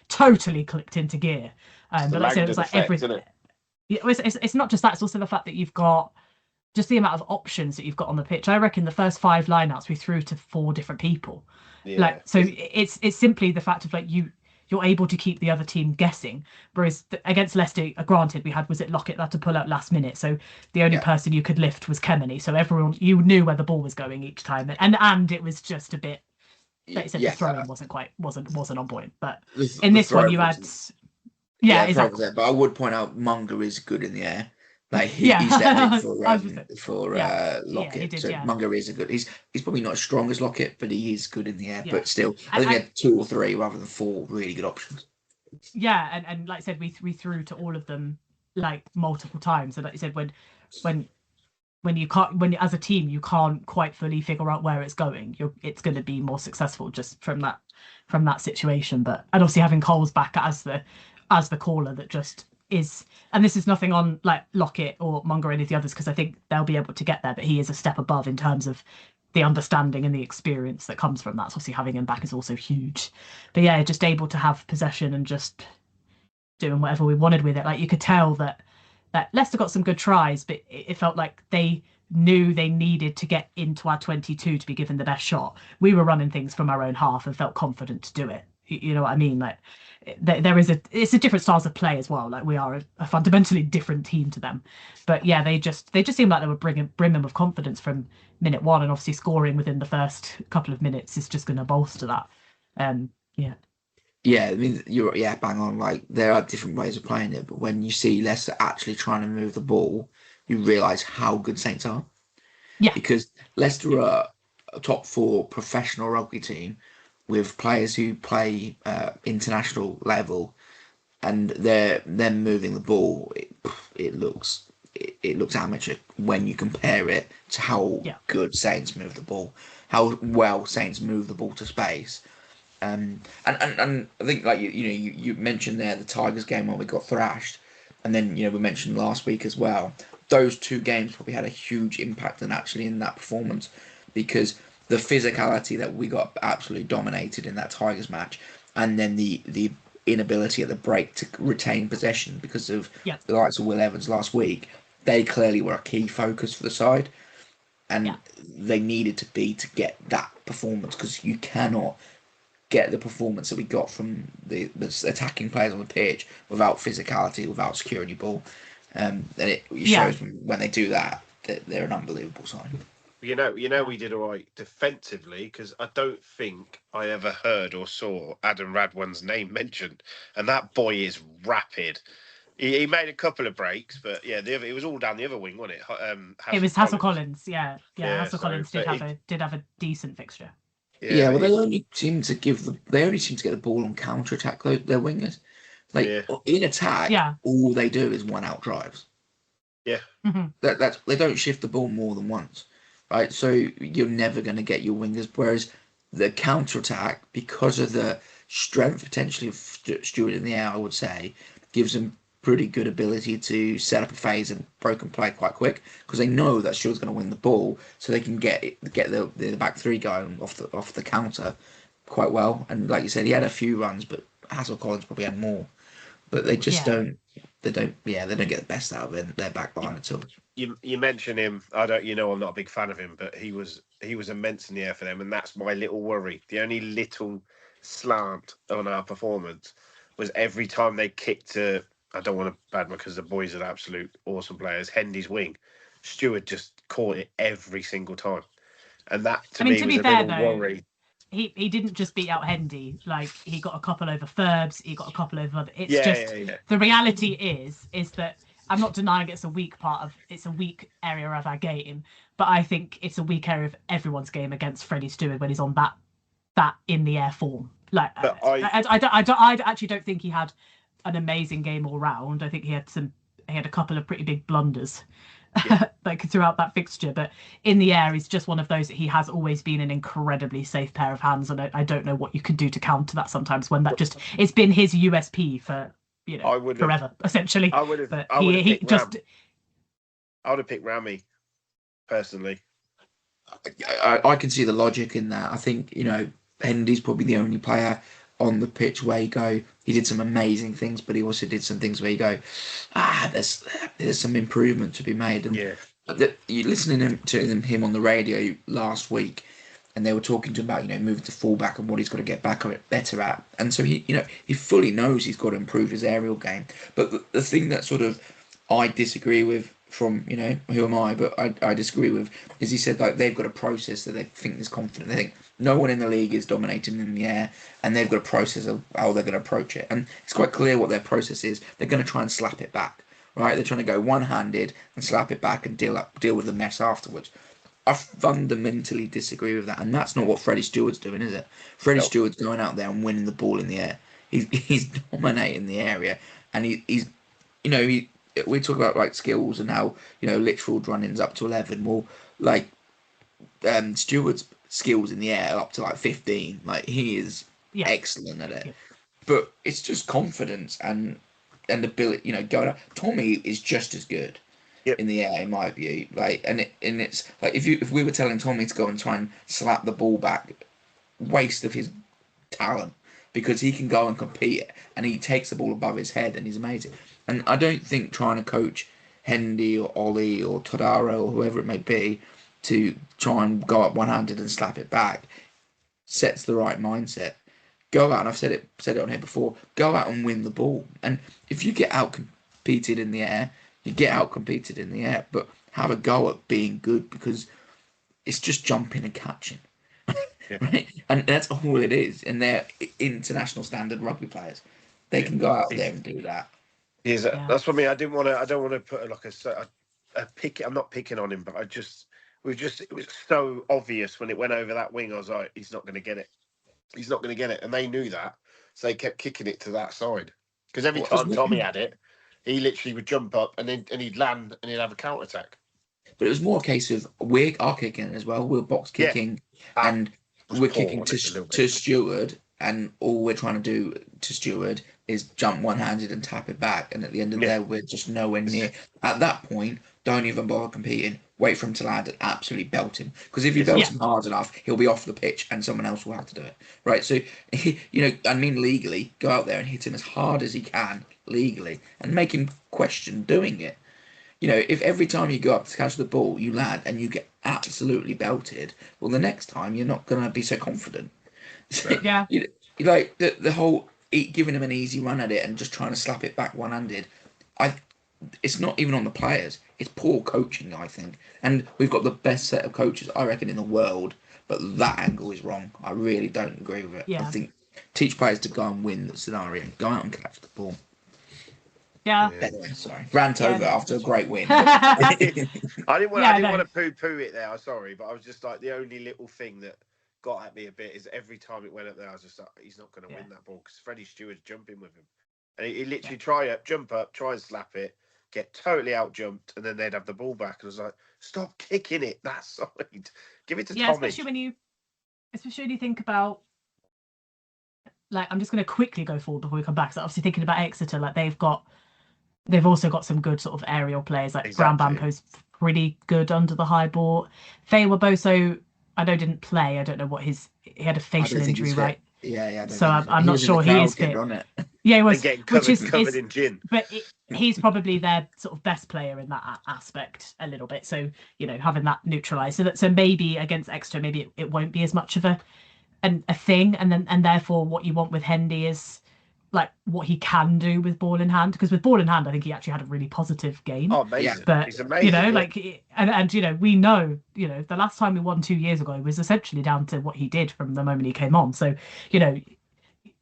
totally clicked into gear. But like I said, it was like everything. Yeah, it's not just that, it's also the fact that you've got just the amount of options that you've got on the pitch. I reckon the first 5 lineouts we threw to 4 different people. So it's simply the fact of like you're able to keep the other team guessing. Whereas against Leicester, granted, was it Lockett that had to pull out last minute, so the only person you could lift was Kemeny. So everyone, you knew where the ball was going each time, and it was just a bit. Like you said, the throwing wasn't on point. But in this one, you had. Yeah, exactly. But I would point out Munger is good in the air. Like he stepped in for Lockett. Did, so Munger is a good. He's probably not as strong as Lockett, but he is good in the air. But still, I think we had 2 or 3 rather than 4 really good options. Yeah, and like I said, we threw to all of them like multiple times. And like you said, when you can't, as a team you can't quite fully figure out where it's going, it's going to be more successful just from that from that situation. But and obviously having Coles back as the caller that just is, and this is nothing on like Lockett or Munger or any of the others because I think they'll be able to get there, but he is a step above in terms of the understanding and the experience that comes from that. So obviously having him back is also huge. But yeah, just able to have possession and just doing whatever we wanted with it. Like you could tell that Leicester got some good tries, but it felt like they knew they needed to get into our 22 to be given the best shot. We were running things from our own half and felt confident to do it. You know what I mean? Like it's a different styles of play as well. Like we are a fundamentally different team to them. But yeah, they just seemed like they were brimming with confidence from minute one, and obviously scoring within the first couple of minutes is just going to bolster that. Yeah. Yeah, I mean, bang on. Like there are different ways of playing it, but when you see Leicester actually trying to move the ball, you realise how good Saints are. Yeah. Because Leicester are a top 4 professional rugby team with players who play international level, and they're moving the ball. It looks amateur when you compare it to how good Saints move the ball, how well Saints move the ball to space. And I think like you mentioned there the Tigers game where we got thrashed, and then we mentioned last week as well. Those 2 games probably had a huge impact and actually in that performance, because the physicality that we got absolutely dominated in that Tigers match, and then the inability at the break to retain possession because of the likes of Will Evans last week. They clearly were a key focus for the side, and they needed to be to get that performance, because you cannot get the performance that we got from the attacking players on the pitch without physicality, without securing your ball. And it shows when they do that they're an unbelievable side. We did all right defensively, because I don't think I ever heard or saw Adam Radwan's name mentioned, and that boy is rapid. He made a couple of breaks, but it was all down the other wing, wasn't it? It was Hassel Collins, Hassel Collins did have a decent fixture. Yeah, well, they only seem to get the ball on counter attack. Their wingers, in attack, all they do is one out drives. Yeah, that's they don't shift the ball more than once, right? So you're never going to get your wingers. Whereas the counter attack, because of the strength potentially of Stewart in the air, I would say, gives them pretty good ability to set up a phase and broken play quite quick, because they know that Stewart's going to win the ball, so they can get the back 3 going off the counter quite well. And like you said, he had a few runs, but Hassel Collins probably had more. But they just don't get the best out of their back line at all. You mention him. I'm not a big fan of him, but he was immense in the air for them, and that's my little worry. The only little slant on our performance was every time they kicked to, I don't want to badmouth because the boys are absolute awesome players, Hendy's wing, Stewart just caught it every single time. And that to me was a little worry. He didn't just beat out Hendy. Like, he got a couple over Ferbs, he got a couple over other. The reality is that I'm not denying it's a weak area of our game, but I think it's a weak area of everyone's game against Freddie Stewart when he's on that in the air form. Like, I actually don't think he had an amazing game all round. I think he had a couple of pretty big blunders like throughout that fixture, but in the air he's just one of those that he has always been an incredibly safe pair of hands, and I don't know what you can do to counter that sometimes when it's been his USP for forever essentially. I would have picked Rami personally. I can see the logic in that. I think Hendy's probably the only player on the pitch where he did some amazing things, but he also did some things where you go, there's some improvement to be made. And you listening to him on the radio last week, and they were talking to him about moving to fullback and what he's got to get back better at. And so he fully knows he's got to improve his aerial game. But the thing that sort of I disagree with, from who am I, but I disagree with, is he said they've got a process that they think is confident. They think no one in the league is dominating in the air, and they've got a process of how they're going to approach it. And it's quite clear what their process is. They're going to try and slap it back, right? They're trying to go one-handed and slap it back and deal with the mess afterwards. I fundamentally disagree with that, and that's not what Freddie Stewart's doing, is it? Freddie Stewart's going out there and winning the ball in the air. He's dominating the area, and we talk about skills and how Litchfield running's up to 11. Well, Stewart's skills in the air up to 15. He is excellent at it. But it's just confidence and ability, going up. Tommy is just as good in the air, in my view. Like, and it's like if we were telling Tommy to go and try and slap the ball back, waste of his talent, because he can go and compete and he takes the ball above his head and he's amazing. And I don't think trying to coach Hendy or Ollie or Todaro or whoever it may be to try and go up one-handed and slap it back sets the right mindset. Go out, and I've said it on here before, go out and win the ball. And if you get out competed in the air, you get out competed in the air, but have a go at being good, because it's just jumping and catching. Right? And that's all it is. And they're international standard rugby players. They can go out there and do that. That's what I mean. I don't want to put like a pick. I'm not picking on him, but it was so obvious when it went over that wing. I was like, he's not going to get it. He's not going to get it. And they knew that. So they kept kicking it to that side. Because every time Tommy had it, he literally would jump up and he'd land and he'd have a counter attack. But it was more a case of we are kicking as well. We're box kicking and we're kicking to Steward, and all we're trying to do to Steward is jump one-handed and tap it back. And at the end of the day, we're just nowhere near. At that point, don't even bother competing. Wait for him to land and absolutely belt him. Because if you belt him hard enough, he'll be off the pitch and someone else will have to do it. Right? So, legally, go out there and hit him as hard as he can, legally, and make him question doing it. If every time you go up to catch the ball, you land and you get absolutely belted, well, the next time you're not going to be so confident. So, like the whole giving him an easy run at it and just trying to slap it back one-handed, it's not even on the players. It's poor coaching, I think. And we've got the best set of coaches, I reckon, in the world, but that angle is wrong. I really don't agree with it. Yeah. I think teach players to go and win the scenario. Go out and catch the ball. Yeah. Anyway, sorry. Rant over after a great win. I didn't want to poo-poo it there. I'm sorry, but I was just like, the only little thing that got at me a bit is every time it went up there, I was just like, he's not going to win that ball because Freddie Steward's jumping with him. And he literally jump up, try and slap it, get totally out jumped, and then they'd have the ball back. And I was like, stop kicking it that side. Give it to Tommy. Especially when you think about, like, I'm just going to quickly go forward before we come back. So obviously thinking about Exeter, like they've also got some good sort of aerial players. Like Brown Bampo's pretty good under the high ball. Faye Waboso, I know didn't play. I don't know what he had a facial injury, right? Yeah. So I'm not sure he is fit. Yeah, he was, covered in gin. But he's probably their sort of best player in that aspect a little bit. So having that neutralised, so maybe against Exeter, maybe it won't be as much of a thing, and therefore what you want with Hendy is like what he can do with ball in hand, because with ball in hand I think he actually had a really positive game. Oh, amazing. But he's amazing, and we know the last time we won 2 years ago was essentially down to what he did from the moment he came on. So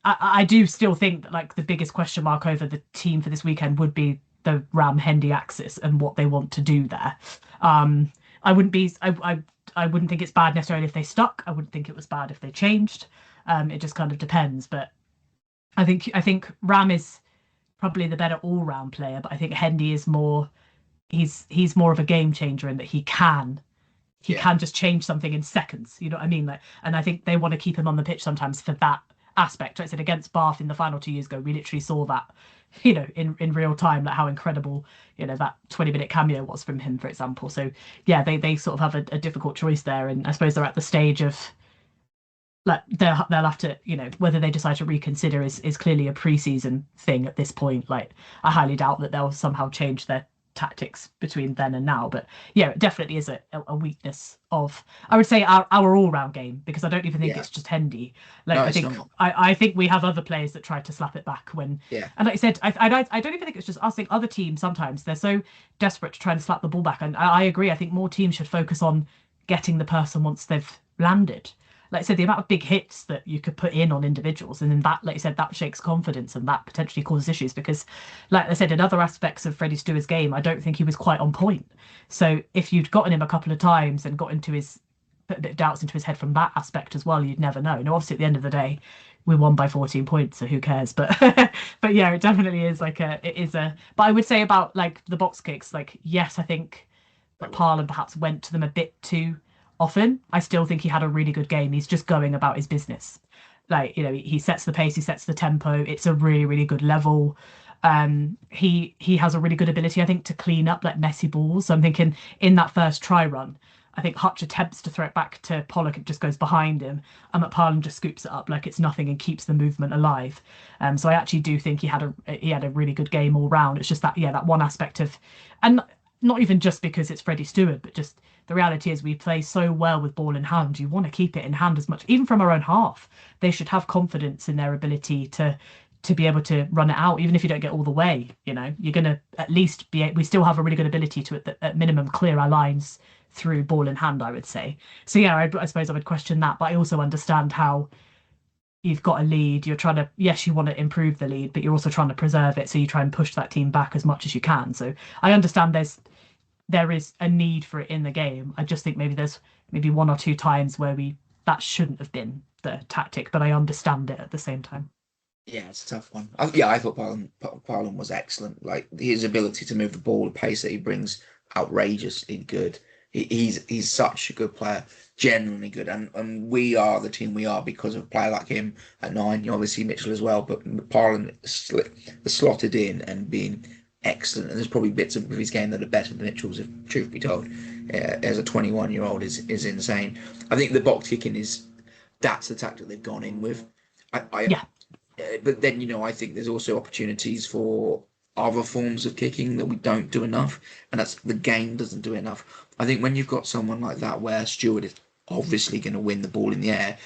I do still think that like the biggest question mark over the team for this weekend would be the Ram Hendy axis and what they want to do there. I wouldn't think it's bad necessarily if they stuck. I wouldn't think it was bad if they changed. It just kind of depends. But I think Ram is probably the better all-round player, but I think Hendy is more. He's more of a game changer in that he can just change something in seconds. You know what I mean? Like, and I think they want to keep him on the pitch sometimes for that aspect. I said against Bath in the final 2 years ago, we literally saw that, in real time, like how incredible, that 20-minute cameo was from him, for example. So yeah, they sort of have a difficult choice there, and I suppose they're at the stage of like they'll have to, whether they decide to reconsider is clearly a pre-season thing at this point. Like I highly doubt that they'll somehow change their tactics between then and now, but yeah, it definitely is a weakness of, I would say, our all-round game, because I don't even think it's just Hendy. Like I think we have other players that try to slap it back when and like I said, I don't even think it's just us. I think other teams sometimes they're so desperate to try and slap the ball back, and I agree. I think more teams should focus on getting the person once they've landed. Like I said, the amount of big hits that you could put in on individuals, and then that, like you said, that shakes confidence and that potentially causes issues, because, like I said, in other aspects of Freddie Stewart's game, I don't think he was quite on point. So if you'd gotten him a couple of times and got put a bit of doubts into his head from that aspect as well, you'd never know. Now, obviously, at the end of the day, we won by 14 points, so who cares? But but yeah, it definitely is but I would say about like the box kicks, like yes, I think that Parlin perhaps went to them a bit too often. I still think he had a really good game. He's just going about his business. Like, he sets the pace, he sets the tempo. It's a really, really good level. He has a really good ability, I think, to clean up like messy balls. So I'm thinking in that first try run, I think Hutch attempts to throw it back to Pollock. It just goes behind him, and McParland just scoops it up like it's nothing and keeps the movement alive. So I actually do think he had a really good game all round. It's just that one aspect of, and not even just because it's Freddie Stewart, but just the reality is we play so well with ball in hand. You want to keep it in hand as much, even from our own half. They should have confidence in their ability to be able to run it out, even if you don't get all the way. You're going to at least we still have a really good ability to, at minimum, clear our lines through ball in hand, I would say. So yeah, I suppose I would question that, but I also understand how you've got a lead. You're trying to, yes, you want to improve the lead, but you're also trying to preserve it. So you try and push that team back as much as you can. So I understand there is a need for it in the game. I just think there's maybe one or two times where that shouldn't have been the tactic, but I understand it at the same time. Yeah, it's a tough one. I thought Parlin was excellent. Like his ability to move the ball, the pace that he brings, outrageously good. He's such a good player, genuinely good, and we are the team we are because of a player like him at 9. You obviously Mitchell as well, but Parlin slotted in and been excellent. And there's probably bits of his game that are better than Mitchell's, if truth be told. As a 21-year-old is insane. I think the box kicking that's the tactic they've gone in with. Yeah. But then, I think there's also opportunities for other forms of kicking that we don't do enough, and that's the game doesn't do enough. I think when you've got someone like that where Stewart is obviously going to win the ball in the air,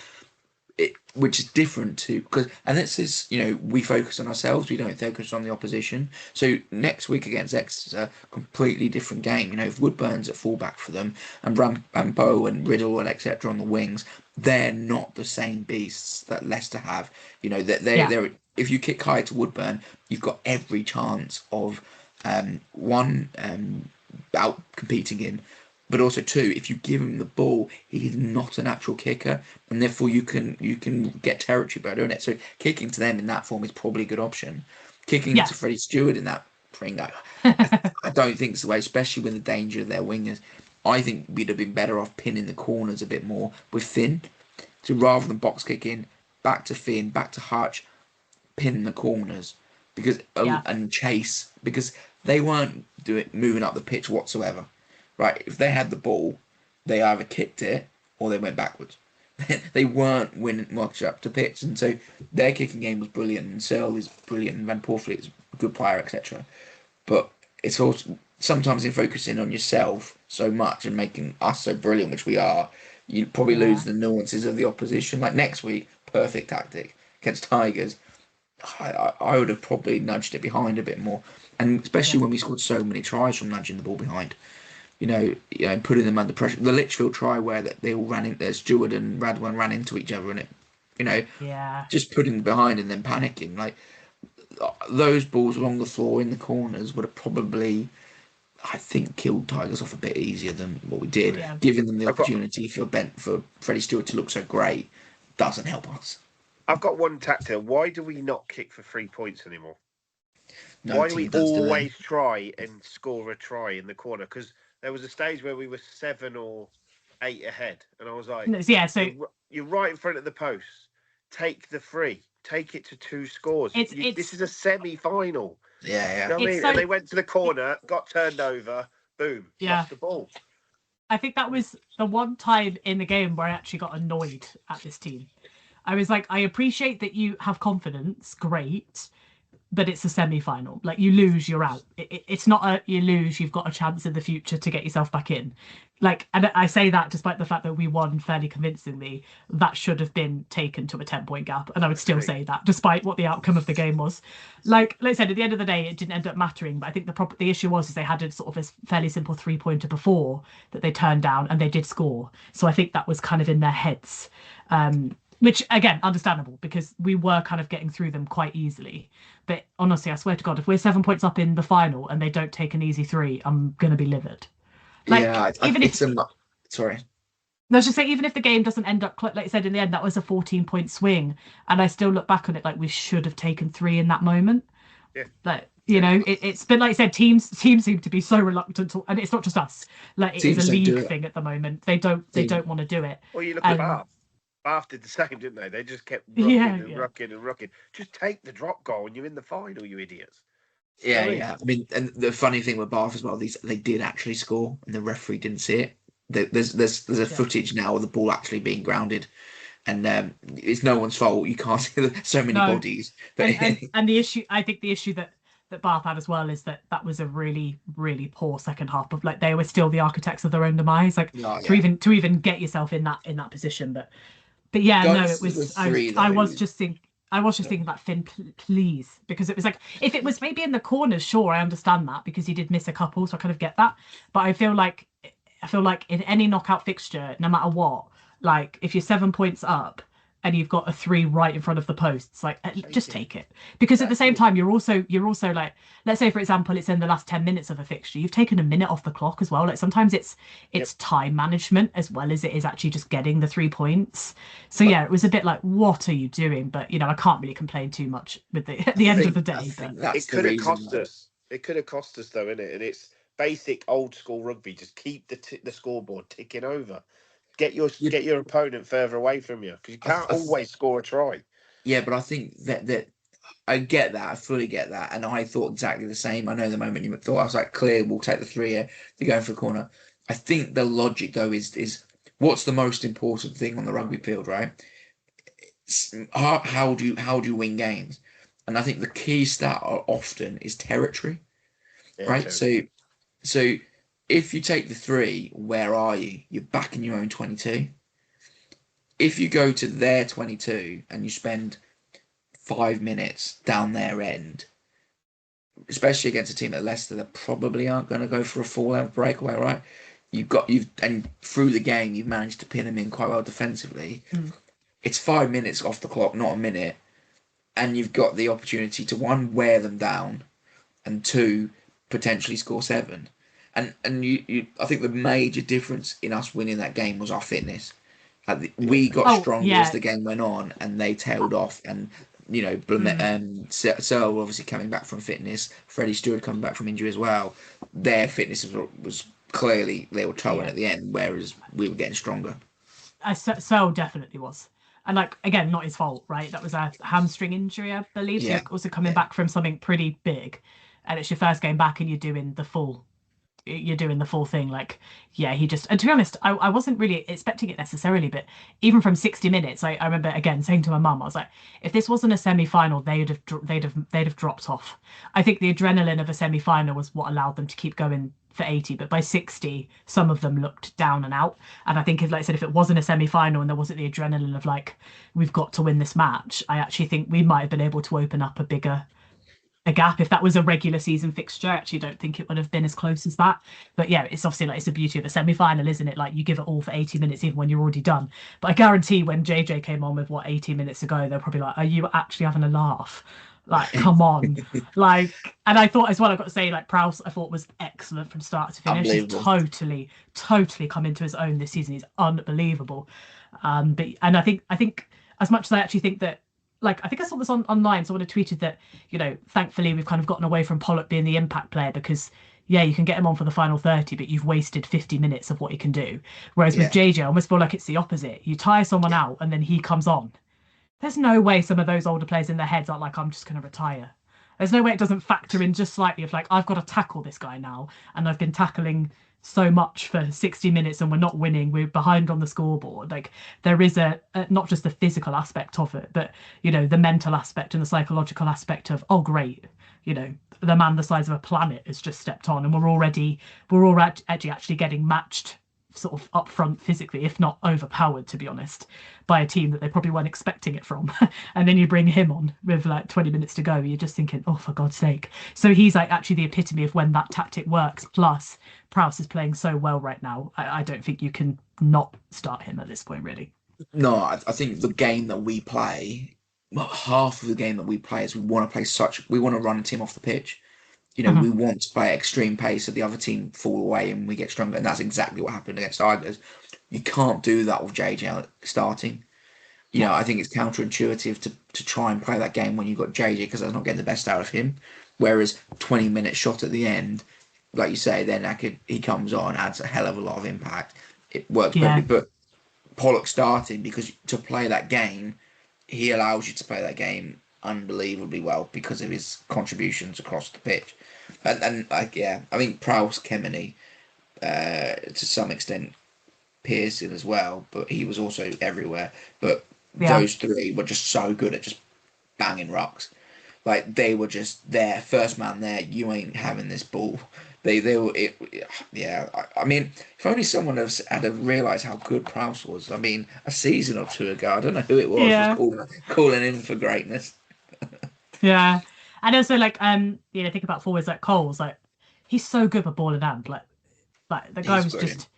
which is different to and this is we focus on ourselves, we don't focus on the opposition. So next week against Exeter, completely different game. If Woodburn's at fullback for them and Rambo and Riddle and etc on the wings, they're not the same beasts that Leicester have. They're if you kick high to Woodburn, you've got every chance of out competing him. But also, 2, if you give him the ball, he is not a natural kicker, and therefore you can get territory by doing it. So kicking to them in that form is probably a good option. Kicking to Freddie Stewart in that Pringo, I don't think it's the way, especially with the danger of their wingers. I think we'd have been better off pinning the corners a bit more with Finn. So rather than box kicking, back to Finn, back to Hutch, pin the corners and chase, because they weren't moving up the pitch whatsoever. Right, if they had the ball, they either kicked it or they went backwards. They weren't winning much up to pitch, and so their kicking game was brilliant. And Searle is brilliant, and Van Porfleet is a good player, etc. But it's also sometimes in focusing on yourself so much and making us so brilliant, which we are, you probably lose the nuances of the opposition. Like next week, perfect tactic against Tigers. I would have probably nudged it behind a bit more, and especially when we scored so many tries from nudging the ball behind. Putting them under pressure. The Litchfield try where they all ran in there, Stewart and Radwan ran into each other, and just putting them behind and then panicking. Like those balls along the floor in the corners would have probably, I think, killed Tigers off a bit easier than what we did. Giving them the opportunity for Freddie Stewart to look so great doesn't help us. I've got one tactic. Why do we not kick for 3 points anymore? Why do we always try and score a try in the corner? Because there was a stage where we were 7 or 8 ahead, and I was like, so you're right in front of the post. Take the 3. Take it to 2 scores. This is a semi-final. Yeah. You know what I mean? And they went to the corner, got turned over, boom, lost the ball. I think that was the one time in the game where I actually got annoyed at this team. I was like, I appreciate that you have confidence, great, but it's a semi-final. Like you lose, you're out. It's not you lose, you've got a chance in the future to get yourself back in. Like, and I say that despite the fact that we won fairly convincingly, that should have been taken to a 10-point gap. And I would still say that, despite what the outcome of the game was. Like I said, at the end of the day, it didn't end up mattering. But I think the issue was they had a sort of a fairly simple 3-pointer before that they turned down, and they did score. So I think that was kind of in their heads. Which, again, understandable, because we were kind of getting through them quite easily. But honestly, I swear to God, if we're 7 points up in the final and they don't take an easy 3, I'm going to be livid. Like, sorry. No, I was just saying, even if the game doesn't end up, like I said, in the end, that was a 14-point swing. And I still look back on it like we should have taken 3 in that moment. Yeah. Like, it's been, like I said, teams seem to be so reluctant to, and it's not just us. Like, it is a league thing at the moment. They don't want to do it. Well, you look at Bath. Bath did the same, didn't they? They just kept Yeah. rocking and rocking. Just take the drop goal and you're in the final, you idiots. Yeah, Silly. yeah. I mean, and the funny thing with Bath as well, they did actually score, and the referee didn't see it. There's a Yeah. footage now of the ball actually being grounded, and it's no one's fault. You can't see so many No, bodies, but and the issue, I think the issue that Bath had as well is that was a really really poor second half of, like, they were still the architects of their own demise, like no, to yeah. even get yourself in that position. But yeah, Going no, it to the was, three I though. was just think I was just thinking about Finn, please, because it was like, if it was maybe in the corners, sure, I understand that because he did miss a couple, so I kind of get that. But I feel like in any knockout fixture, no matter what, like if you're 7 points up and you've got a three right in front of the posts, like just take it. Because at the same Exactly. time, you're also like, let's say for example, it's in the last 10 minutes of a fixture, you've taken a minute off the clock as well. Like sometimes it's Yep. it's time management as well as it is actually just getting the 3 points. So But yeah, it was a bit like, what are you doing? But I can't really complain too much with the at the end of the I day. But think that's It the could have reason. cost us. It could have cost us though, innit? And it's basic old school rugby. Just keep the scoreboard ticking over. Yeah, Get your opponent further away from you because you I, can't I, always score a try. yeah, but I think that I get that. I fully get that, and I thought exactly the same. I know the moment you thought, I was like, clear, we'll take the three here. They're going for a corner. I think the logic though is what's the most important thing on the rugby field, right? How do you win games? And I think the key stat often is territory, Yeah, right? true. So if you take the three, where are you? You're back in your own 22. If you go to their 22 and you spend 5 minutes down their end, especially against a team at Leicester that probably aren't going to go for a full-length breakaway, right? And through the game you've managed to pin them in quite well defensively. mm, It's 5 minutes off the clock, not a minute, and you've got the opportunity to, one, wear them down, and two, potentially score seven. And I think the major difference in us winning that game was our fitness. Like Yeah. we got oh stronger as yeah, the game went on, and they tailed off. And mm, Searle obviously coming back from fitness, Freddie Stewart coming back from injury as well. Their fitness was clearly, they were towing yeah. at the end, whereas we were getting stronger. So definitely was. And like again, not his fault, right? That was a hamstring injury, I believe. So Yeah, you're also coming yeah, back from something pretty big, and it's your first game back, and you're doing the full thing. Like, yeah, he just, and to be honest, I wasn't really expecting it necessarily, but even from 60 minutes, I remember again saying to my mum, I was like, if this wasn't a semi-final, they'd have dropped off. I think the adrenaline of a semi-final was what allowed them to keep going for 80, but by 60 some of them looked down and out. And I think, if, like I said, if it wasn't a semi-final and there wasn't the adrenaline of like, we've got to win this match, I actually think we might have been able to open up a gap. If that was a regular season fixture, I actually don't think it would have been as close as that. But yeah, it's obviously, like, it's the beauty of a semi-final, isn't it? Like, you give it all for 80 minutes even when you're already done. But I guarantee when JJ came on with, what, 80 minutes ago, they're probably like, are you actually having a laugh? Like, come on. Like, and I thought as well, I've got to say, like, Prowse, I thought was excellent from start to finish. He's unbelievable. totally come into his own this season. He's unbelievable. And I think as much as I actually think that, like, I think I saw this online. Someone had tweeted that, thankfully we've kind of gotten away from Pollock being the impact player, because yeah, you can get him on for the final 30, but you've wasted 50 minutes of what he can do. Whereas with Yeah, JJ, I almost feel like it's the opposite. You tire someone out and then he comes on. There's no way some of those older players in their heads are like, I'm just going to retire. There's no way it doesn't factor in just slightly of like, I've got to tackle this guy now, and I've been tackling so much for 60 minutes and we're not winning, we're behind on the scoreboard. Like, there is a not just the physical aspect of it, but the mental aspect and the psychological aspect of, oh great, the man the size of a planet has just stepped on, and we're already actually getting matched sort of up front physically, if not overpowered, to be honest, by a team that they probably weren't expecting it from. And then you bring him on with like 20 minutes to go, you're just thinking, oh, for God's sake. So he's like actually the epitome of when that tactic works. Plus, Prowse is playing so well right now. I don't think you can not start him at this point, really. no, I think the game that we play, well, half of the game that we play is we want to run a team off the pitch. We Mhm. want to play at extreme pace so the other team fall away and we get stronger. And that's exactly what happened against Tigers. You can't do that with JJ starting. Yeah, I think it's counterintuitive to try and play that game when you've got JJ, because that's not getting the best out of him. Whereas 20-minute shot at the end, like you say, then he comes on, adds a hell of a lot of impact. It works yeah, perfectly. But Pollock starting, because to play that game, he allows you to play that game unbelievably well because of his contributions across the pitch. And like, yeah, I mean, Prowse, Kemeny, to some extent, Pearson as well, but he was also everywhere. But those three were just so good at just banging rocks. Like, they were just there, first man there. You ain't having this ball. They were yeah. I mean, if only someone had realised how good Prowse was. I mean, a season or two ago, I don't know who it was calling in for greatness. Yeah, and also like think about forwards like Coles, like he's so good with ball in hand. Like the guy was brilliant. just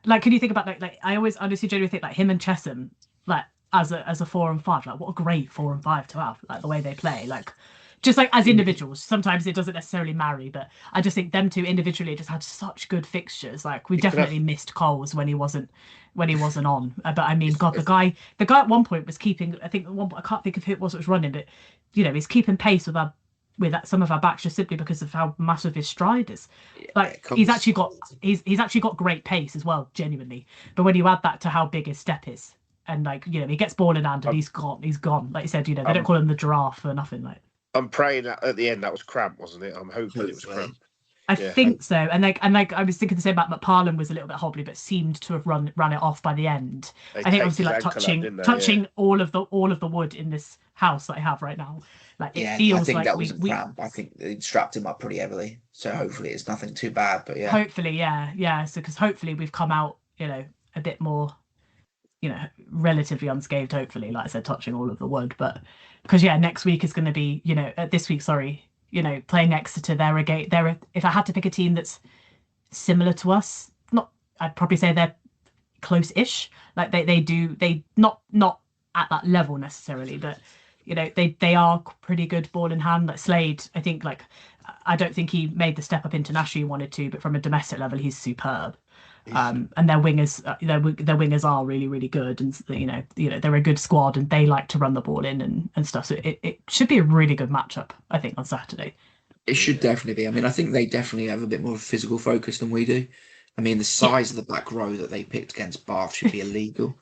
like, can you think about like I always honestly genuinely think like him and Chesham, like as a 4 and 5, like what a great 4 and 5 to have, like the way they play, like just like as individuals. Sometimes it doesn't necessarily marry, but I just think them two individually just had such good fixtures. Like we definitely missed Coles when he wasn't on. But I mean, God, the guy at one point was keeping. I think I can't think of who it was that was running, but he's keeping pace with some of our backs just simply because of how massive his stride is. Like he's actually got great pace as well, genuinely. But when you add that to how big his step is, and like he gets ball in hand and he's gone. Like you said, they don't call him the giraffe for nothing. Like I'm praying that at the end that was cramp, wasn't it? I'm hoping it was cramp. I think so, and like I was thinking the same about McParlin was a little bit hobbly, but seemed to have run it off by the end. I think obviously like touching all of the wood in this house that I have right now, like it feels I think like that was a cramp. I think they strapped him up pretty heavily, so hopefully it's nothing too bad. But yeah, hopefully, yeah. So because hopefully we've come out, a bit more, relatively unscathed. Hopefully, like I said, touching all of the wood, but because next week is going to be, this week, sorry. Playing Exeter, if I had to pick a team that's similar to us, I'd probably say they're close-ish. Like they not at that level necessarily, but they are pretty good ball in hand. Like Slade, I think, like I don't think he made the step up internationally he wanted to, but from a domestic level, he's superb. And their wingers, their wingers are really, really good, and they're a good squad, and they like to run the ball in and stuff. So it should be a really good matchup, I think, on Saturday. It should definitely be. I mean, I think they definitely have a bit more physical focus than we do. I mean, the size of the back row that they picked against Bath should be illegal.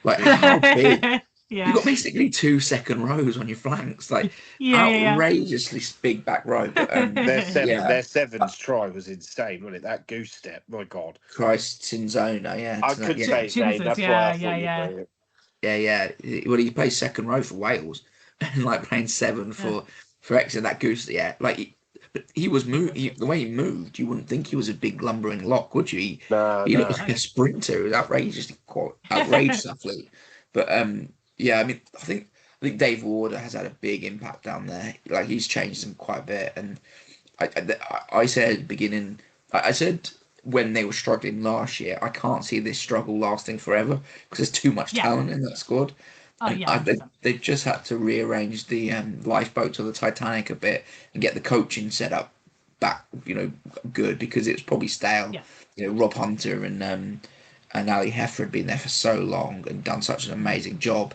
Like, how big? You've got basically 2 second rows on your flanks, like outrageously big back row. But, their sevens try was insane, wasn't it? That goose step, my God. Christ, Cinzona, I couldn't say his name. That's why I thought yeah. Well, he plays second row for Wales, and like playing 7 for Exeter. That goose, but he was the way he moved, you wouldn't think he was a big lumbering lock, would you? He looked like a sprinter. He was outrageous athlete. But I mean, I think Dave Warder has had a big impact down there. Like, he's changed them quite a bit. And I said at the beginning, I said when they were struggling last year, I can't see this struggle lasting forever because there's too much talent in that squad. They've just had to rearrange the lifeboats of the Titanic a bit and get the coaching set up back, good, because it's probably stale. Rob Hunter and Ali Heffer had been there for so long and done such an amazing job.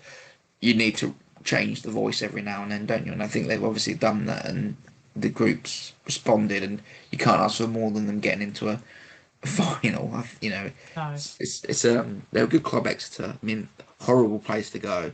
You need to change the voice every now and then, don't you? And I think they've obviously done that, and the group's responded, and you can't ask for more than them getting into a final. It's they're a good club, Exeter. I mean, horrible place to go.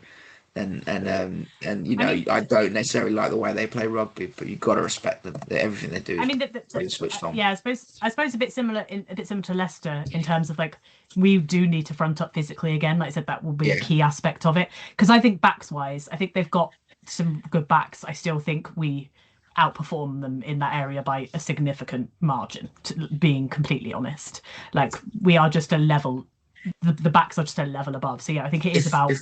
And I don't necessarily like the way they play rugby, but you've got to respect them. Everything they do. I mean, switched on. Yeah, I suppose a bit similar to Leicester in terms of, like, we do need to front up physically again. Like I said, that will be a key aspect of it, because I think backs wise, I think they've got some good backs. I still think we outperform them in that area by a significant margin, being completely honest. Like, we are just a level. The backs are just a level above. So I think it is about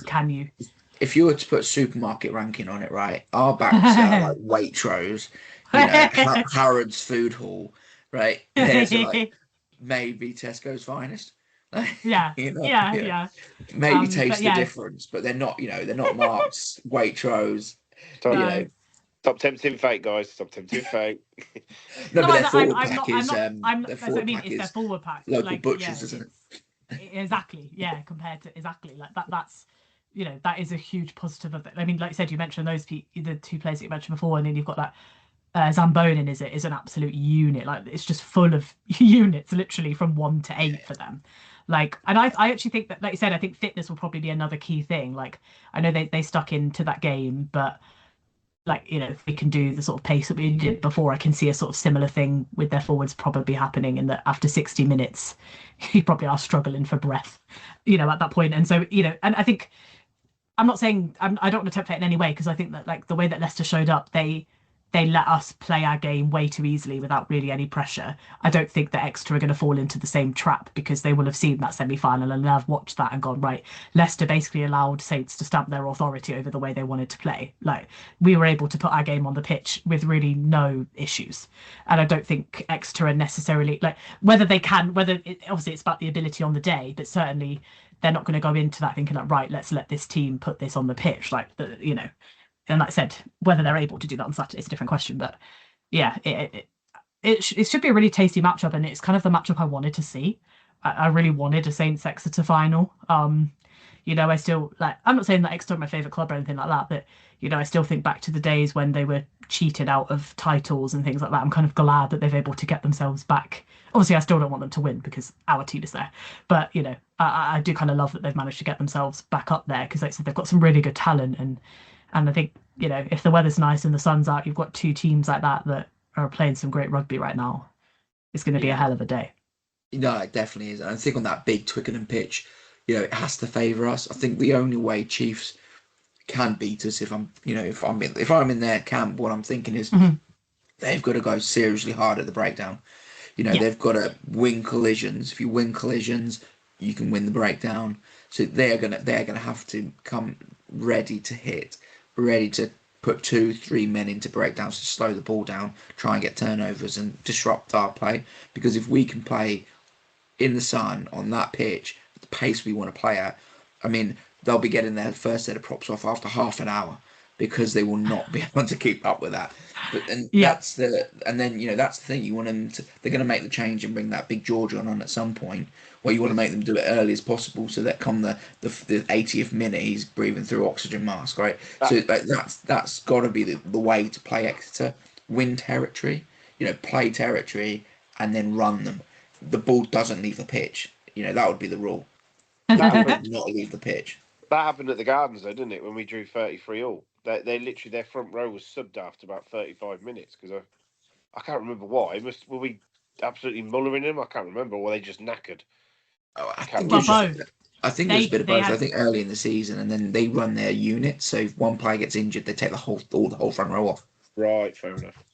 if you were to put supermarket ranking on it, right, our backs are like Waitrose, Harrods Food Hall, right? There's like maybe Tesco's finest. Yeah. Maybe taste the difference, but they're not. They're not Marks, Waitrose. Stop tempting fate, guys. Stop tempting fate. No, but their forward pack is their forward pack. Local butchers, isn't it? Exactly. Yeah, compared to like that. That's that is a huge positive of it. I mean, like you said, you mentioned the 2 players that you mentioned before, and then you've got that Zambonin is an absolute unit. Like, it's just full of units, literally from 1 to 8 for them. Like, and I actually think that, like you said, I think fitness will probably be another key thing. Like, I know they stuck into that game, but like, if we can do the sort of pace that we did before, I can see a sort of similar thing with their forwards probably happening, in that after 60 minutes, you probably are struggling for breath, at that point. And so, and I think I'm not saying I don't want to tempt fate in any way, because I think that, like, the way that Leicester showed up, they let us play our game way too easily without really any pressure. I don't think that Exeter are going to fall into the same trap, because they will have seen that semi-final and have watched that and gone, right, Leicester basically allowed Saints to stamp their authority over the way they wanted to play. Like, we were able to put our game on the pitch with really no issues. And I don't think Exeter are necessarily, like, obviously it's about the ability on the day, but certainly they're not going to go into that thinking like, right, let's let this team put this on the pitch. Like, and like I said, whether they're able to do that on Saturday is a different question. But yeah, it should be a really tasty matchup, and it's kind of the matchup I wanted to see. I really wanted a Saints Exeter final. I still, like, I'm not saying that Exeter are my favourite club or anything like that, but I still think back to the days when they were cheated out of titles and things like that. I'm kind of glad that they've able to get themselves back. Obviously, I still don't want them to win because our team is there, but I do kind of love that they've managed to get themselves back up there, because like I said, they've got some really good talent, and I think if the weather's nice and the sun's out, you've got two teams like that are playing some great rugby right now. It's going to be a hell of a day. No, it definitely is. And I think on that big Twickenham pitch, it has to favour us. I think the only way Chiefs can beat us, if I'm in their camp, what I'm thinking is they've got to go seriously hard at the breakdown. They've got to win collisions. If you win collisions, you can win the breakdown. So they're gonna have to come ready to hit, ready to put 2-3 men into breakdowns to slow the ball down, try and get turnovers and disrupt our play. Because if we can play in the sun on that pitch at the pace we want to play at, I mean, they'll be getting their first set of props off after half an hour, because they will not be able to keep up with that. But that's the thing. You want them to. They're going to make the change and bring that big George on at some point. Well, you want to make them do it early as possible, so that come the 80th minute, he's breathing through oxygen mask, right? So that's got to be the way to play Exeter. Win territory, play territory, and then run them. The ball doesn't leave the pitch. That would be the rule. That would not leave the pitch. That happened at the Gardens, though, didn't it? When we drew 33-all, they literally, their front row was subbed after about 35 minutes, because I can't remember why. Were we absolutely mullering them? I can't remember. Or were they just knackered? Oh, I think there's a bit of both. I think early in the season, and then they run their unit. So if one player gets injured, they take the whole front row off. Right, fair enough.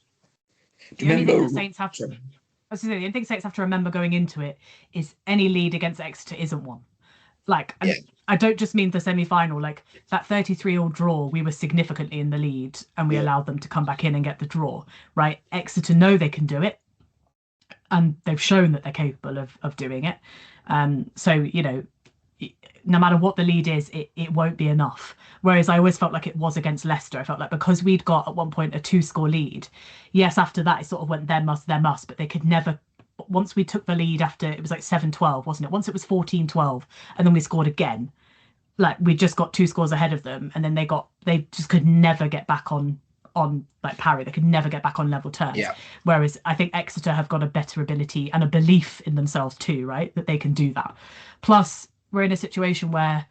The only thing the Saints have to remember going into it is any lead against Exeter isn't one. Like, I don't just mean the semi-final. Like, that 33-all draw, we were significantly in the lead, and we allowed them to come back in and get the draw. Right? Exeter know they can do it, and they've shown that they're capable of doing it. So no matter what the lead is, it won't be enough. Whereas I always felt like it was against Leicester. I felt like because we'd got at one point a 2-score lead, yes, after that it sort of went their must, but they could never. Once we took the lead, after it was like 7-12, wasn't it? Once it was 14-12, and then we scored again. Like, we just got 2 scores ahead of them, and then they just could never get back on like parry. They could never get back on level terms. Yeah. Whereas I think Exeter have got a better ability and a belief in themselves too, right? That they can do that. Plus, we're in a situation where,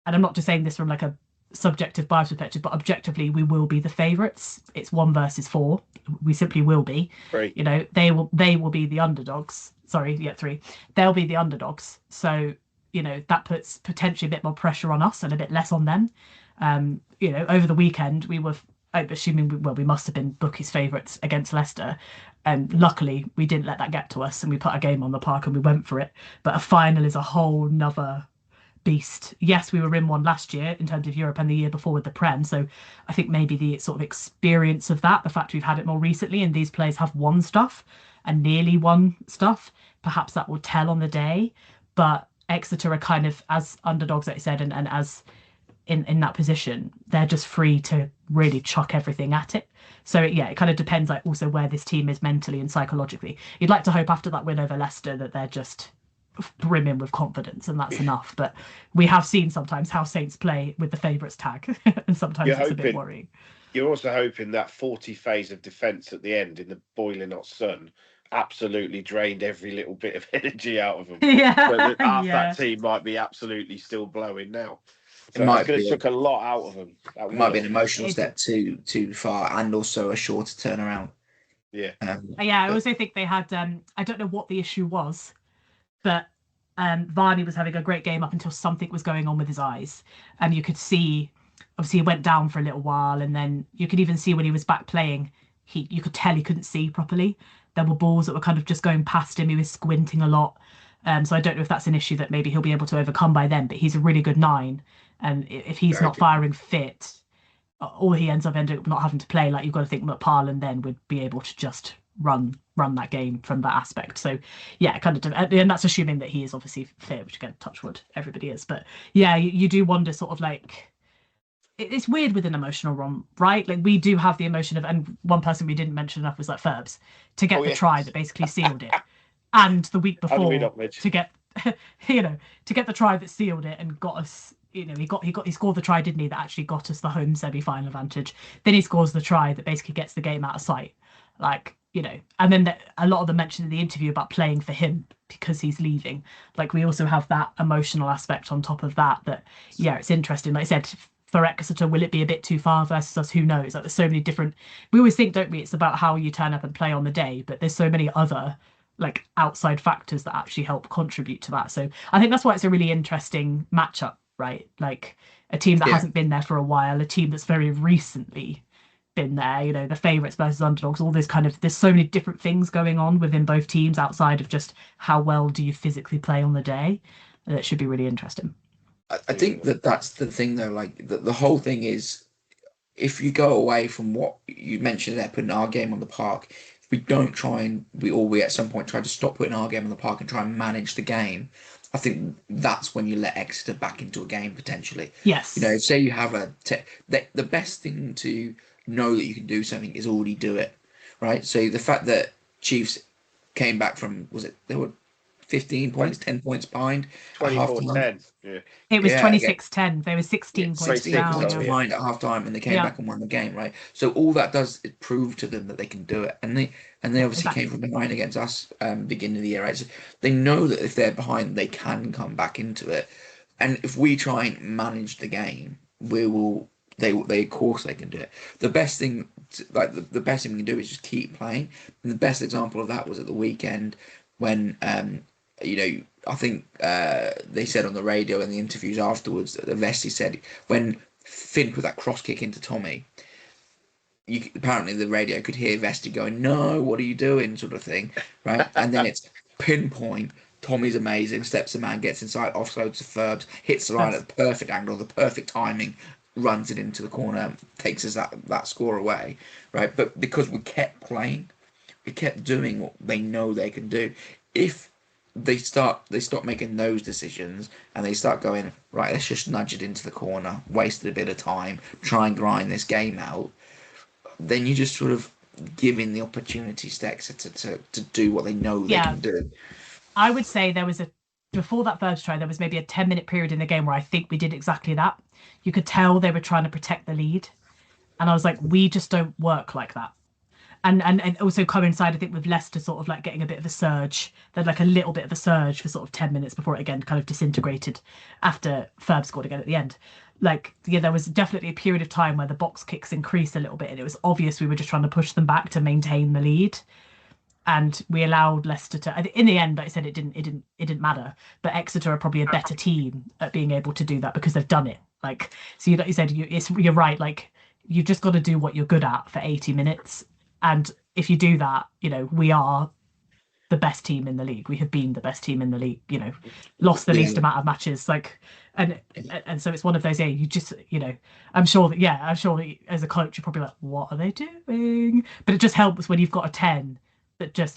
and I'm not just saying this from like a subjective bias perspective, but objectively we will be the favourites. It's 1 versus 4. We simply will be. Right. They will be the underdogs. Sorry, 3. They'll be the underdogs. So that puts potentially a bit more pressure on us and a bit less on them. Over the weekend we were assuming we must have been bookies' favourites against Leicester, and luckily we didn't let that get to us, and we put a game on the park and we went for it. But a final is a whole nother beast. Yes, we were in one last year in terms of Europe, and the year before with the Prem, so I think maybe the sort of experience of that, the fact we've had it more recently and these players have won stuff and nearly won stuff, perhaps that will tell on the day. But Exeter are kind of, as underdogs, like you said, and as in that position, they're just free to really chuck everything at it. So it kind of depends, like, also where this team is mentally and psychologically. You'd like to hope after that win over Leicester that they're just brimming with confidence, and that's enough. But we have seen sometimes how Saints play with the favourites tag, and sometimes it's a bit worrying. You're also hoping that 40 phase of defence at the end in the boiling hot sun absolutely drained every little bit of energy out of them. Yeah, But half yeah. that team might be absolutely still blowing now. It So it's might going to be. took a lot out of them. It might be an Have. emotional It step did. too far, and also a shorter turnaround. Yeah. Yeah, I But also think they had I don't know what the issue was, but Varney was having a great game up until something was going on with his eyes, and you could see, obviously he went down for a little while, and then you could even see when he was back playing, you could tell he couldn't see properly. There were balls that were kind of just going past him. He was squinting a lot. So I don't know if that's an issue that maybe he'll be able to overcome by then. But he's a really good nine, and if he's very not good. firing fit, or he ended up not having to play, like you've got to think McParland then would be able to just run that game from that aspect. So yeah, kind of, and that's assuming that he is obviously fit, which again, touch wood, everybody is. But yeah, you do wonder sort of like it's weird with an emotional run, right? Like we do have the emotion of, and one person we didn't mention enough was like Ferbs to get Oh the yeah. try that basically sealed it, and the week How do we before not mention? to get to get the try that sealed it and got us. He scored the try, didn't he? That actually got us the home semi-final advantage. Then he scores the try that basically gets the game out of sight. Like, and then a lot of them mentioned in the interview about playing for him because he's leaving. Like, we also have that emotional aspect on top of that. Yeah, it's interesting. Like I said, for Exeter, will it be a bit too far versus us? Who knows? Like, there's so many different. We always think, don't we? It's about how you turn up and play on the day, but there's so many other like outside factors that actually help contribute to that. So I think that's why it's a really interesting matchup, right? Like a team that Yeah. hasn't been there for a while, a team that's very recently been there, the favourites versus underdogs, all this kind of, there's so many different things going on within both teams outside of just how well do you physically play on the day. That should be really interesting. I think that's the thing though. Like the whole thing is, if you go away from what you mentioned there, putting our game on the park, if we don't try and we at some point try to stop putting our game on the park and try and manage the game, I think that's when you let Exeter back into a game potentially. Yes. Say you have the best thing to know that you can do something is already do it, right? So the fact that Chiefs came back from, was it, they were 15 points, 10 points behind at half time. 24-10. Yeah. It was Yeah, 26-10. They were 16 points 16 down. points Yeah. behind at half time, and they came Yeah. back and won the game, right? So all that does is prove to them that they can do it, and they obviously Exactly. came from behind against us beginning of the year, right? So they know that if they're behind, they can come back into it, and if we try and manage the game, we will. They of course they can do it. The best thing, the best thing we can do is just keep playing. And the best example of that was at the weekend when I think they said on the radio and the interviews afterwards that Vesti said when Finn put that cross kick into Tommy, apparently the radio could hear Vesti going, "No, what are you doing?" sort of thing, right? And then it's pinpoint. Tommy's amazing, steps the man, gets inside, offloads to Ferbs, hits the line at the perfect angle, the perfect timing, runs it into the corner, takes us that score away, right? But because we kept playing, we kept doing what they know they can do. If they stop making those decisions and they start going, right, let's just nudge it into the corner, wasted a bit of time, try and grind this game out, then you just sort of giving the opportunities to Exeter to do what they know they can do. I would say before that first try, there was maybe a 10-minute period in the game where I think we did exactly that. You could tell they were trying to protect the lead. And I was like, we just don't work like that. And also coincide, I think, with Leicester sort of like getting a bit of a surge. They had like a little bit of a surge for sort of 10 minutes before it again kind of disintegrated after Ferb scored again at the end. Like, yeah, there was definitely a period of time where the box kicks increased a little bit, and it was obvious we were just trying to push them back to maintain the lead. And we allowed Leicester to. In the end, like I said, it didn't matter. But Exeter are probably a better team at being able to do that because they've done it. Like, so like you said, you're right. Like, you've just got to do what you're good at for 80 minutes. And if you do that, we are the best team in the league. We have been the best team in the league. Lost the least amount of matches. Like, and so it's one of those. Yeah, you just, I'm sure that as a coach, you're probably like, what are they doing? But it just helps when you've got a 10.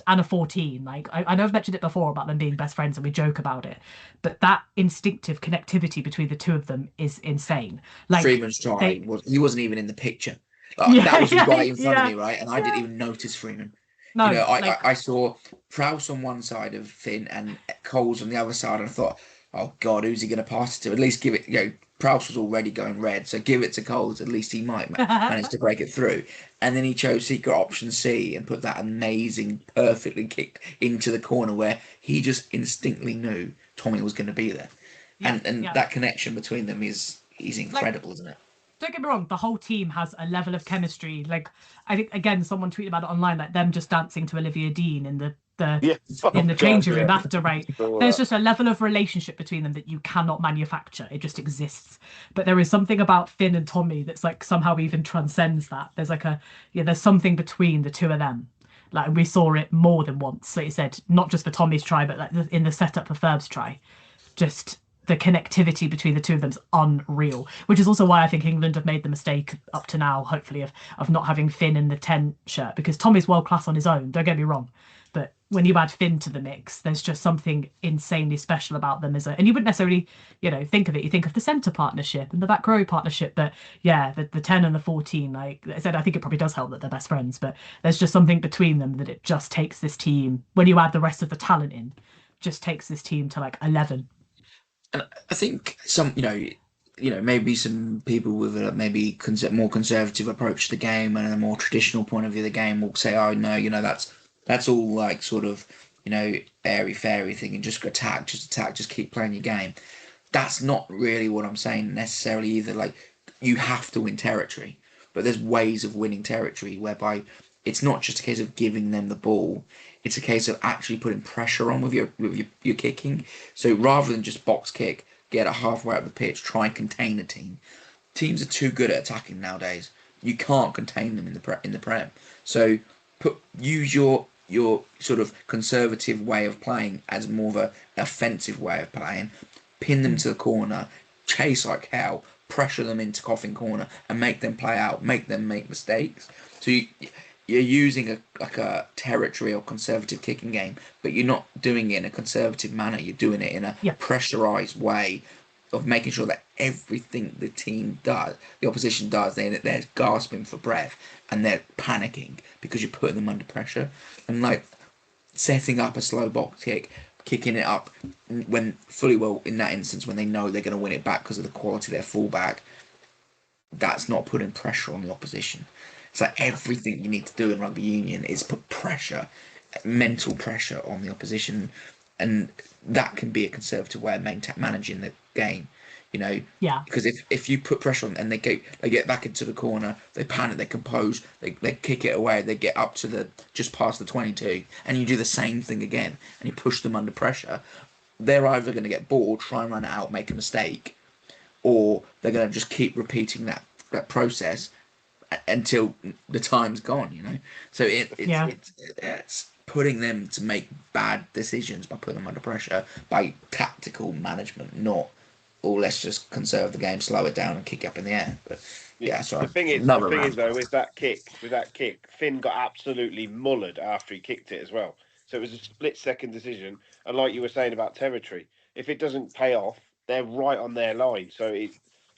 And a 14, like I know I've mentioned it before about them being best friends and we joke about it, but that instinctive connectivity between the two of them is insane. Like Freeman's try he wasn't even in the picture. That was right in front of me, right? And I didn't even notice Freeman. No, I saw Prowse on one side of Finn and Coles on the other side, and I thought, oh God, who's he going to pass it to? At least give it, Prowse was already going red, so give it to Coles. At least he might manage to break it through. And then he chose secret option C and put that amazing, perfectly kicked into the corner where he just instinctively knew Tommy was going to be there. Yeah, And yeah. that connection between them is incredible, Like, isn't it? don't get me wrong, the whole team has a level of chemistry. Like, I think again, someone tweeted about it online, like them just dancing to Olivia Dean in the Yeah. in Oh the God, changing room yeah. after, right? Saw There's that. just a level of relationship between them that you cannot manufacture. It just exists. But there is something about Finn and Tommy that's like somehow even transcends that. There's like there's something between the two of them. Like we saw it more than once. Like you said, not just for Tommy's try, but like in the setup for Ferb's try. Just the connectivity between the two of them is unreal, which is also why I think England have made the mistake up to now, hopefully, of not having Finn in the 10 shirt, because Tommy's world class on his own, don't get me wrong. But when you add Finn to the mix, there's just something insanely special about them and you wouldn't necessarily, think of it. You think of the centre partnership and the back row partnership, but yeah, the 10 and the 14, like I said, I think it probably does help that they're best friends, but there's just something between them that it just takes this team, when you add the rest of the talent in, just takes this team to like 11. And I think maybe some people with a maybe more conservative approach to the game and a more traditional point of view of the game will say, "Oh no, that's all like sort of airy fairy thing and just attack, just keep playing your game." That's not really what I'm saying necessarily either. Like you have to win territory, but there's ways of winning territory whereby it's not just a case of giving them the ball. It's a case of actually putting pressure on with your kicking. So rather than just box kick, get it halfway up the pitch, try and contain a team. Teams are too good at attacking nowadays. You can't contain them in the prem. So use your sort of conservative way of playing as more of a offensive way of playing. Pin them to the corner, chase like hell, pressure them into coffin corner, and make them play out, make them make mistakes. So you're using a territory or conservative kicking game, but you're not doing it in a conservative manner. You're doing it in a Yeah. pressurized way of making sure that everything the team does, the opposition does, they're gasping for breath and they're panicking because you're putting them under pressure. And like setting up a slow box kick, kicking it up when fully well in that instance when they know they're going to win it back because of the quality of their fullback, that's not putting pressure on the opposition. It's like everything you need to do in rugby union is put pressure, mental pressure on the opposition, and that can be a conservative way of managing the game. Yeah. Because if you put pressure on and they get back into the corner, they panic, they compose, they kick it away, they get up to the just past the 22, and you do the same thing again, and you push them under pressure, they're either going to get bored, try and run it out, make a mistake, or they're going to just keep repeating that process until the time's gone. So Yeah. it's putting them to make bad decisions by putting them under pressure by tactical management, not let's just conserve the game, slow it down, and kick up in the air. But yeah, sorry. The thing is though, with that kick, Finn got absolutely mullered after he kicked it as well. So it was a split-second decision. And like you were saying about territory, if it doesn't pay off, they're right on their line. So I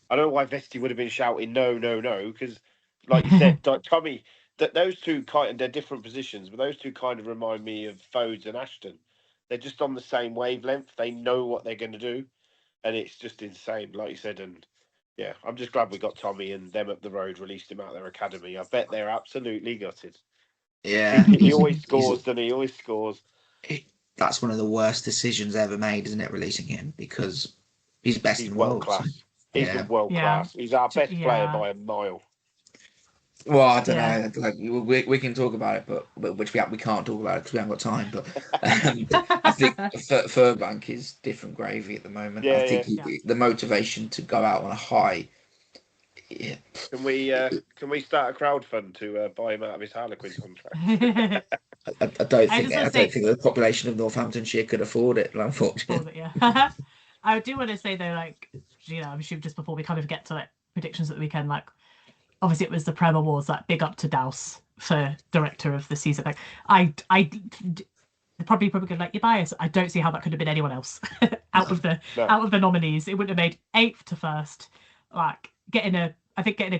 don't know why Vesti would have been shouting no, no, no, because like you said, Tommy, those two they're different positions, but those two kind of remind me of Fodes and Ashton. They're just on the same wavelength. They know what they're going to do, and it's just insane, like you said. And yeah, I'm just glad we got Tommy and them up the road, released him out of their academy. I bet they're absolutely gutted. Yeah, He always scores, doesn't he? He always scores. That's one of the worst decisions ever made, isn't it? Releasing him because he's best He's in the world world. So, class. He's yeah. world Yeah. class. He's our best player Yeah. by a mile. Well, I don't Yeah. know. Like we can talk about it, but which we can't talk about it because we haven't got time. But I think Furbank is different gravy at the moment. I Yeah, think Yeah. the motivation to go out on a high. Yeah, Can we start a crowdfund to buy him out of his Harlequin contract? I don't I think just want to say, the population of Northamptonshire could afford it. Unfortunately, yeah. I do want to say though, like, I'm sure just before we kind of get to like predictions at the weekend, like, obviously it was the Prem Awards, like, big up to Douse for director of the season. Like, I probably could like your bias. I don't see how that could have been anyone else out of the No. out of the nominees. It would have made 8th to 1st, like getting a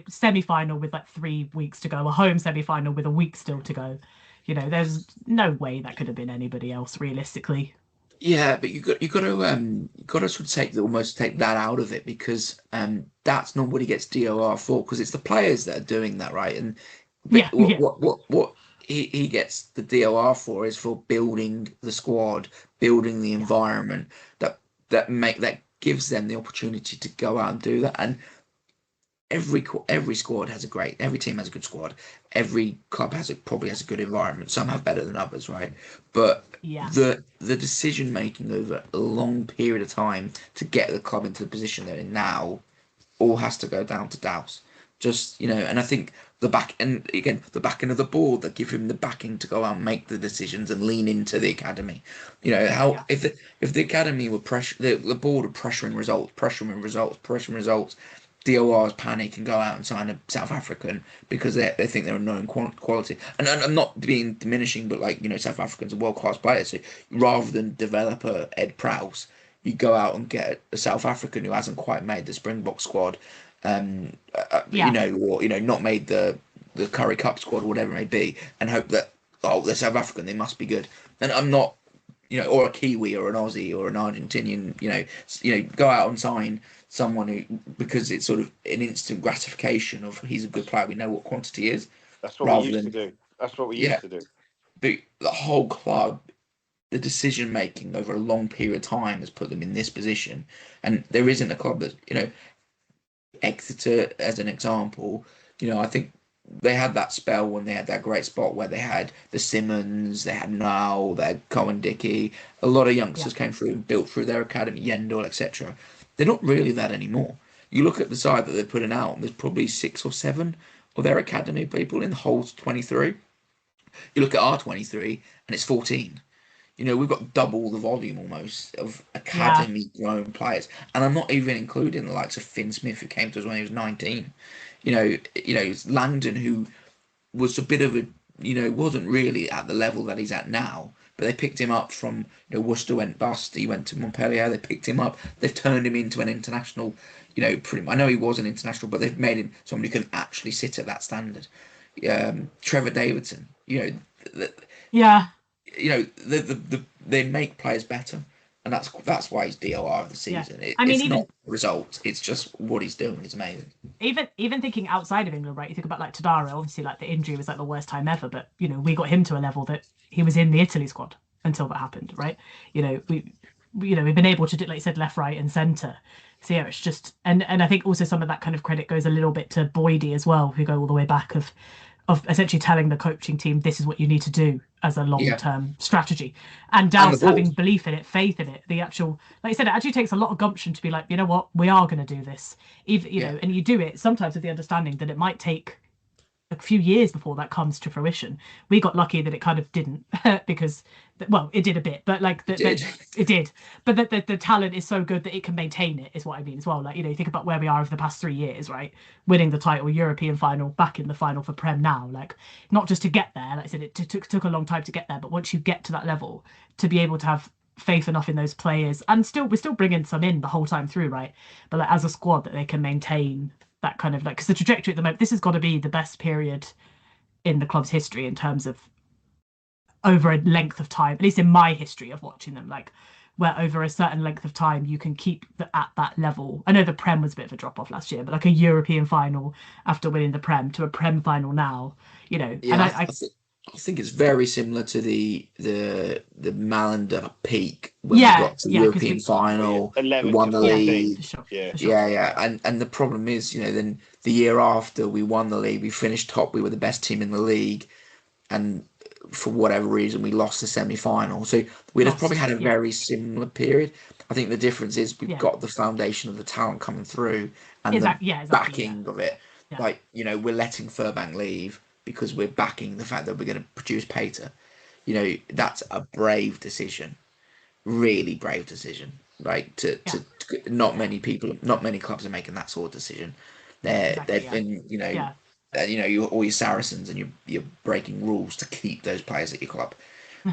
semi-final with like 3 weeks to go, a home semi-final with a week still to go. There's no way that could have been anybody else realistically. Yeah, but you got to sort of almost take that out of it, because that's not what he gets DOR for, because it's the players that are doing that, right? And but Yeah, what yeah, he gets the DOR for is for building the squad, building the yeah, environment that gives them the opportunity to go out and do that. And every squad has a great, every team has a good squad. Every club probably has a good environment. Some have better than others, right? But yeah, the decision making over a long period of time to get the club into the position they're in now all has to go down to Douse. Just, and I think the backing of the board that give him the backing to go out and make the decisions and lean into the academy. How yeah, if the academy were pressure the board were pressuring results, DORs panic and go out and sign a South African because they think they're a known quality. And I'm not being diminishing, but South Africans are world class players. So rather than develop a Ed Prowse, you go out and get a South African who hasn't quite made the Springbok squad, yeah, or not made the Curry Cup squad or whatever it may be, and hope that, oh, they're South African, they must be good. And I'm not, or a Kiwi or an Aussie or an Argentinian, go out and sign someone who, because it's sort of an instant gratification of he's a good player, we know what quantity is, That's what we rather used to than, do. That's what we yeah, used to do. the whole club, the decision making over a long period of time has put them in this position. And there isn't a club that, Exeter as an example, I think they had that spell when they had that great spot where they had the Simmons, they had Niall, they had Cohen Dickey. A lot of yeah, youngsters came through and built through their academy, Yendall, etc. They're not really that anymore. You look at the side that they're putting out, and there's probably 6 or 7 of their academy people in the whole 23. You look at our 23, and it's 14. We've got double the volume almost of yeah, academy grown players, and I'm not even including the likes of Finn Smith, who came to us when he was 19. It's Langdon, who was a bit of a, wasn't really at the level that he's at now, but they picked him up from, Worcester went bust, he went to Montpellier, they picked him up, they've turned him into an international, pretty. I know he was an international, but they've made him somebody who can actually sit at that standard. Trevor Davidson, yeah. they make players better, and that's why he's DOR of the Yeah. season. I mean, It's not results; it's just what he's doing is amazing. even thinking outside of England, right? You think about like Tadaro, obviously like the injury was like the worst time ever, but we got him to a level that he was in the Italy squad until that happened, right? We've been able to do, like you said, left, right, and centre. So yeah, it's just, and I think also some of that kind of credit goes a little bit to Boydie as well, who go all the way back of essentially telling the coaching team this is what you need to do as a Yeah, long-term strategy, and and the Douse board. having belief in it, faith in it. The actual, like you said, it actually takes a lot of gumption to be like, you know what, we are going to do this, even Yeah, and you do it sometimes with the understanding that it might take a few years before that comes to fruition. We got lucky that it kind of didn't because, well, it did a bit, but like it that did. it did. But the talent is so good that it can maintain it, is what I mean as well. Like, you think about where we are over the past 3 years, right? Winning the title, European final, back in the final for Prem now. Like, not just to get there, like I said, it took a long time to get there, but once you get to that level, to be able to have faith enough in those players, and we're still bringing some in the whole time through, right? But like as a squad that they can maintain that kind of like, because the trajectory at the moment, this has got to be the best period in the club's history in terms of over a length of time, at least in my history of watching them, like where over a certain length of time you can keep at that level. I know the Prem was a bit of a drop off last year, but like a European final after winning the Prem to a Prem final now, and Yeah, I think it's very similar to the Malander peak when we yeah, got to the yeah, because European we, Oh yeah, final, we 11 won to the yeah, 14. for league. sure, Yeah, for sure. Yeah. And the problem is, then the year after we won the league, we finished top, we were the best team in the league, and for whatever reason we lost the semi-final. So we'd have probably Lost, had a yeah, very similar period. I think the difference is we've yeah, got the foundation of the talent coming through and the exactly, yeah, exactly, yeah, backing of it. yeah, Like, we're letting Furbank leave because we're backing the fact that we're going to produce Pater. yeah, That's a brave decision, really brave decision. Right? yeah, Not yeah, many people, not many clubs are making that sort of decision. They've exactly, yeah, been, yeah, you all your Saracens, and you're breaking rules to keep those players at your club,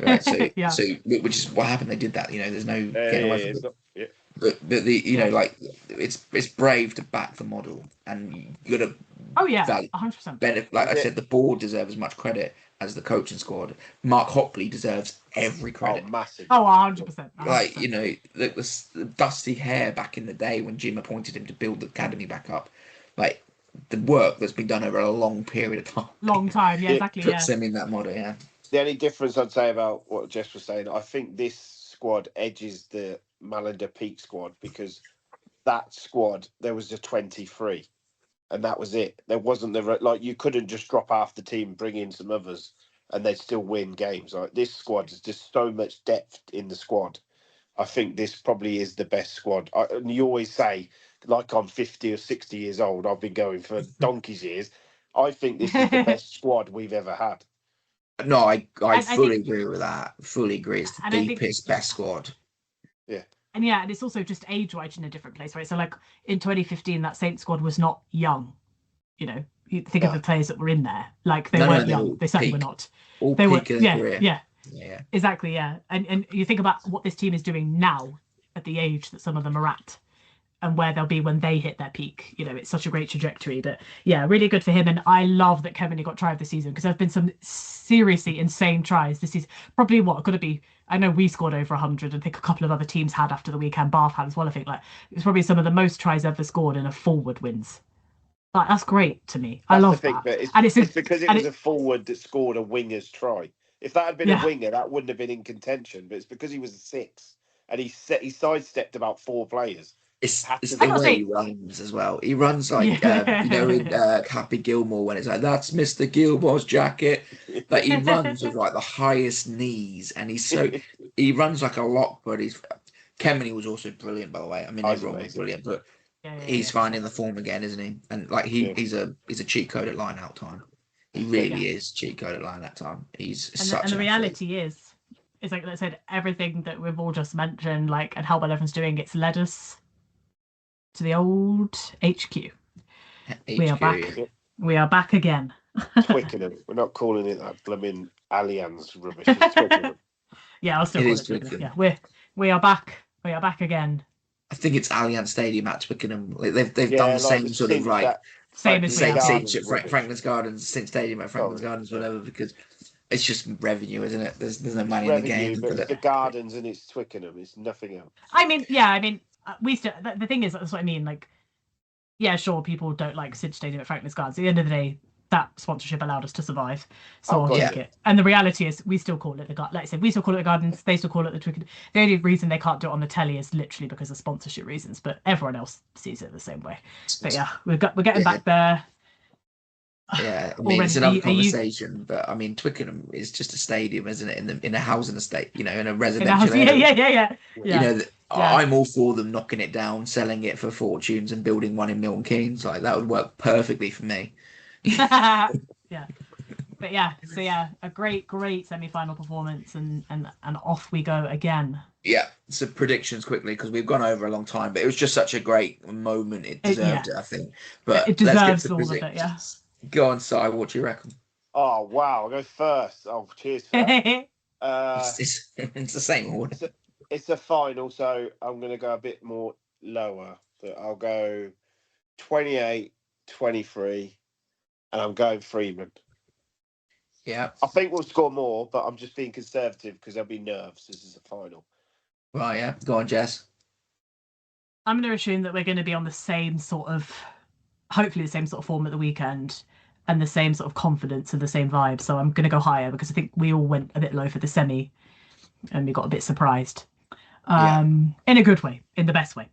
right? So yeah, so which is what happened. They did that. There's no yeah, getting away yeah. from It's it. not. Yeah, But the yeah. like it's brave to back the model, and you got to Oh yeah, value 100%. benefit. Like is I it? said, the board deserve as much credit as the coaching squad. Mark Hockley deserves every credit. Oh, massive. Oh, 100%. Like, you know, the dusty hair back in the day when Jim appointed him to build the academy back up, like the work that's been done over a long period of time. Long time, yeah, exactly. Puts him in that model, yeah. The only difference I'd say about what Jess was saying, I think this squad edges the Malander Peak squad, because that squad, there was a 23 and that was it. There wasn't like, you couldn't just drop half the team, bring in some others and they'd still win games. Like, this squad is just so much depth in the squad. I think this probably is the best squad. And you always say, like, I'm 50 or 60 years old, I've been going for donkey's years. I think this is the best squad we've ever had. No, I fully agree with that. Fully agree. It's the deepest, best squad. Yeah. And yeah, and it's also just age-wise in a different place, right? So like in 2015, that Saints squad was not young. You know, you think of the players that were in there, like they weren't young. They certainly were not. All they were, peak of their career. Yeah, exactly, yeah. And you think about what this team is doing now at the age that some of them are at, and where they'll be when they hit their peak. You know, it's such a great trajectory. But yeah, really good for him. And I love that Kevin got try of the season, because there have been some seriously insane tries this season. Probably what could it be? I know we scored over 100. I think a couple of other teams had after the weekend. Bath had as well. I think like it's probably some of the most tries ever scored in a forward wins. Like, that's great to me. I love that. But and it's because it was a forward that scored a winger's try. If that had been a winger, that wouldn't have been in contention. But it's because he was a 6 and he sidestepped about 4 players. It's the way he runs as well. He runs like you know, in Happy Gilmore, when it's like, that's Mr. Gilmore's jacket. Like, he runs with like the highest knees, and he runs like a lock. But Kemeny was also brilliant, by the way. I mean, everyone was brilliant, but he's finding the form again, isn't he? And like he's a cheat code at line out time. He really is cheat code at line out time. And the reality is, it's like I said, everything that we've all just mentioned, like, and how well everyone's doing, it's led us to the old HQ. We are back. Yeah. We are back again. Twickenham. We're not calling it that blooming Allianz rubbish. It's Twickenham. Yeah, I'll still call it Twickenham. Yeah, we are back. We are back again. I think it's Allianz Stadium at Twickenham. Like, they've done the same sort of right. Same as Franklin's Gardens, St Stadium at Franklin's Gardens, whatever, because it's just revenue, isn't it? There's no money in the game. But it's the Gardens and it's Twickenham. It's nothing else. I mean, we still. The thing is, that's what I mean. Like, yeah, sure, people don't like Sid Stadium at Franklin's Gardens. At the end of the day, that sponsorship allowed us to survive, so I'll take it. And the reality is, we still call it the Like I said, we still call it the Gardens. They still call it the Twickenham. The only reason they can't do it on the telly is literally because of sponsorship reasons. But everyone else sees it the same way. But yeah, we're getting back there. Yeah, I mean, it's another conversation, but I mean, Twickenham is just a stadium, isn't it? In a housing estate, you know, in a residential area. Yeah. You know, I'm all for them knocking it down, selling it for fortunes, and building one in Milton Keynes. Like, that would work perfectly for me. Yeah, but yeah, so yeah, a great semi-final performance, and off we go again. Yeah, so predictions quickly, because we've gone over a long time, but it was just such a great moment. It deserved it, I think. But it deserves all of it. Yeah. Go on, Si. What do you reckon? Oh wow, I'll go first. Oh, cheers for that. It's the same order. It's a final, so I'm going to go a bit more lower. But I'll go 28-23, and I'm going Freeman. Yeah. I think we'll score more, but I'm just being conservative because there'll be nerves. This is a final. Right, yeah. Go on, Jess. I'm going to assume that we're going to be on the same sort of, hopefully the same sort of form at the weekend, and the same sort of confidence and the same vibe. So I'm going to go higher, because I think we all went a bit low for the semi and we got a bit surprised. In a good way, in the best way.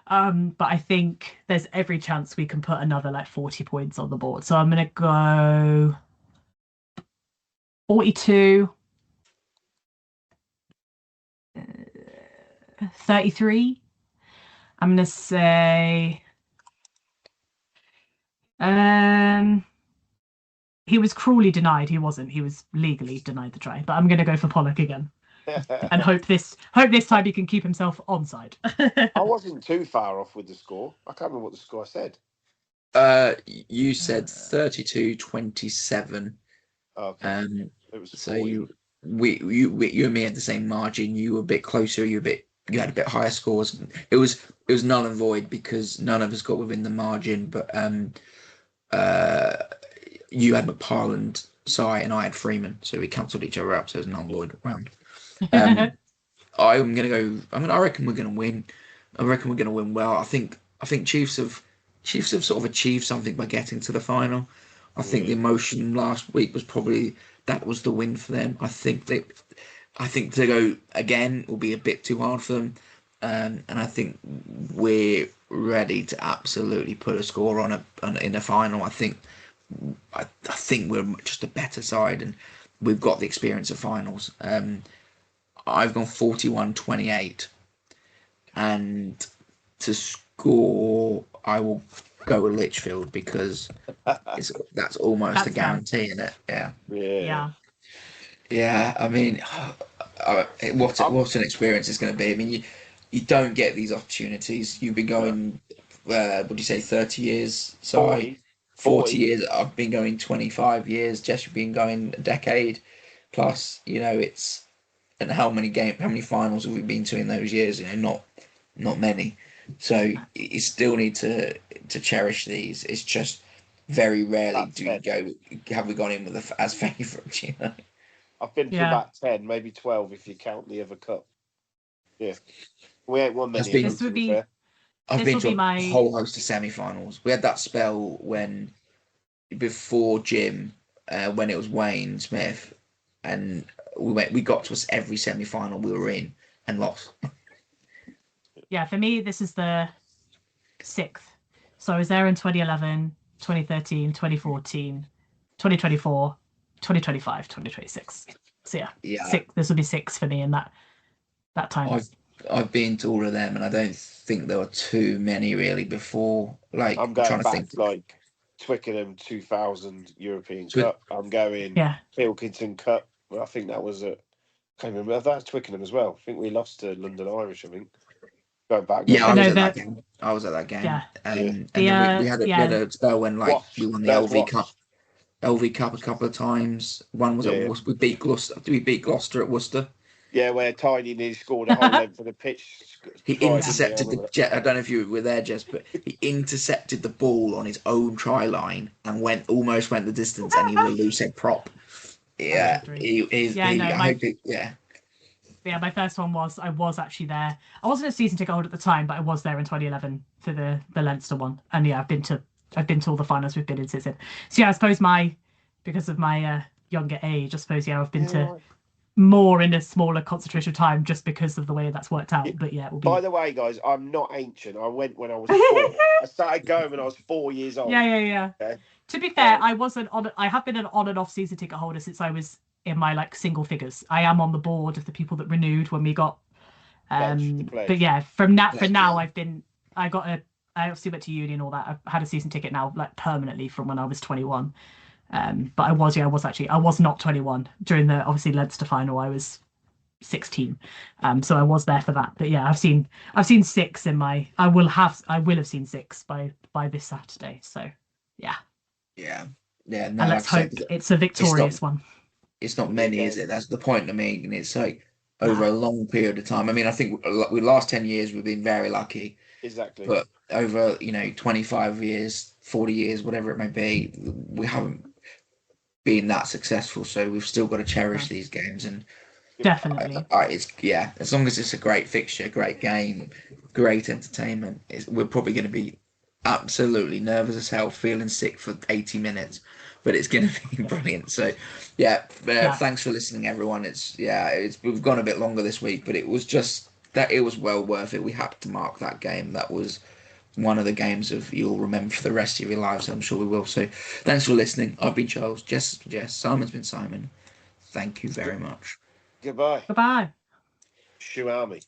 But I think there's every chance we can put another like 40 points on the board. So I'm going to go 42, 33. I'm going to say he was cruelly denied. He wasn't. He was legally denied the try. But I'm going to go for Pollock again. And hope this time he can keep himself onside. I wasn't too far off with the score. I can't remember what the score said. You said 32-27. Okay. It was so 40. you and me had the same margin. You were a bit closer. You had a bit higher scores. It was null and void because none of us got within the margin. But you had McParland Si, and I had Freeman, so we cancelled each other out. So it was an unlawed round. I'm gonna go. I reckon we're gonna win. I reckon we're gonna win well. I think Chiefs have sort of achieved something by getting to the final. I think the emotion last week was probably that was the win for them. I think to go again will be a bit too hard for them, and I think we're ready to absolutely put a score in the final. I think we're just a better side, and we've got the experience of finals. I've gone 41-28, and to score, I will go with Lichfield because that's almost a That's fair. guarantee, isn't it? Yeah. Yeah. Yeah, I mean, what an experience it's going to be. I mean, you don't get these opportunities. You've been going, what do you say, 30 years? Sorry, 40 years. I've been going 25 years. Jess, you've been going a decade plus. It's and how many finals have we been to in those years? Not many. So you still need to cherish these. It's just very rarely That's do we it. go. Have we gone in with as favourites? I've been to Yeah. about 10, maybe 12 if you count the other cup. Yeah. We ain't won many That's been- of them, This to would be be fair. I've This been will to be a my- whole host of semi-finals. We had that spell before Jim, when it was Wayne Smith, and we got to every semi-final we were in and lost. Yeah, for me, this is the 6th. So I was there in 2011, 2013, 2014, 2024, 2025, 2026. So yeah, Yeah, this will be 6 for me in that time. I've been to all of them, and I don't think there were too many really before. Like I'm trying going to back think. to like Twickenham 2000 European Twi- Cup. I'm going Yeah. Pilkington Cup. I think that was I can't remember. That was Twickenham as well. I think we lost to London Irish, I think. Going back. Yeah, I know was at that- that game. I was at that game. Yeah. And The, then we had a spell when Watch. we won the There's LV Watch. Cup. LV Cup a couple of times. One was Yeah. at Worcester. We beat Gloucester. We beat Gloucester at Worcester. Yeah, where Tiny nearly scored a whole length of the pitch. He tried, intercepted didn't the jet. I don't know if you were there, Jess, but he intercepted the ball on his own try line and almost went the distance, and he was a loose head prop. Yeah, yeah. Yeah, my first one I was actually there. I wasn't a season ticket holder at the time, but I was there in 2011 for the Leinster one. And yeah, I've been to all the finals we've been in since then. So yeah, I suppose because of my younger age, I suppose I've been to more in a smaller concentration of time just because of the way that's worked out. But yeah, it will be. By the way, guys, I'm not ancient. I went when I was 4. I started going when I was 4 years old. Yeah. Okay? To be fair, I have been an on and off season ticket holder since I was in my single figures. I am on the board of the people that renewed when we got. But yeah, from now I obviously went to uni and all that. I've had a season ticket now permanently from when I was 21. But I was not 21 during the obviously Leinster final. I was 16. So I was there for that. But yeah, I've seen 6 in my. I will have seen 6 by this Saturday. So yeah. Yeah. No, And let's hope it's a victorious one. It's not many, is it? That's the point I mean. And it's over a long period of time. I mean, I think the last 10 years we've been very lucky. Exactly. But over 25 years, 40 years, whatever it may be, we haven't been that successful. So we've still got to cherish these games. And definitely, as long as it's a great fixture, great game, great entertainment, we're probably going to be absolutely nervous as hell, feeling sick for 80 minutes, but it's going to be brilliant. So thanks for listening, everyone. We've gone a bit longer this week, but it was well worth it. We had to mark that game. That was one of the games you'll remember for the rest of your lives. I'm sure we will. So thanks for listening. I've been Charles. Jess has been Jess. Simon's been Simon. Thank you very much. Goodbye. Goodbye. Shoe Army.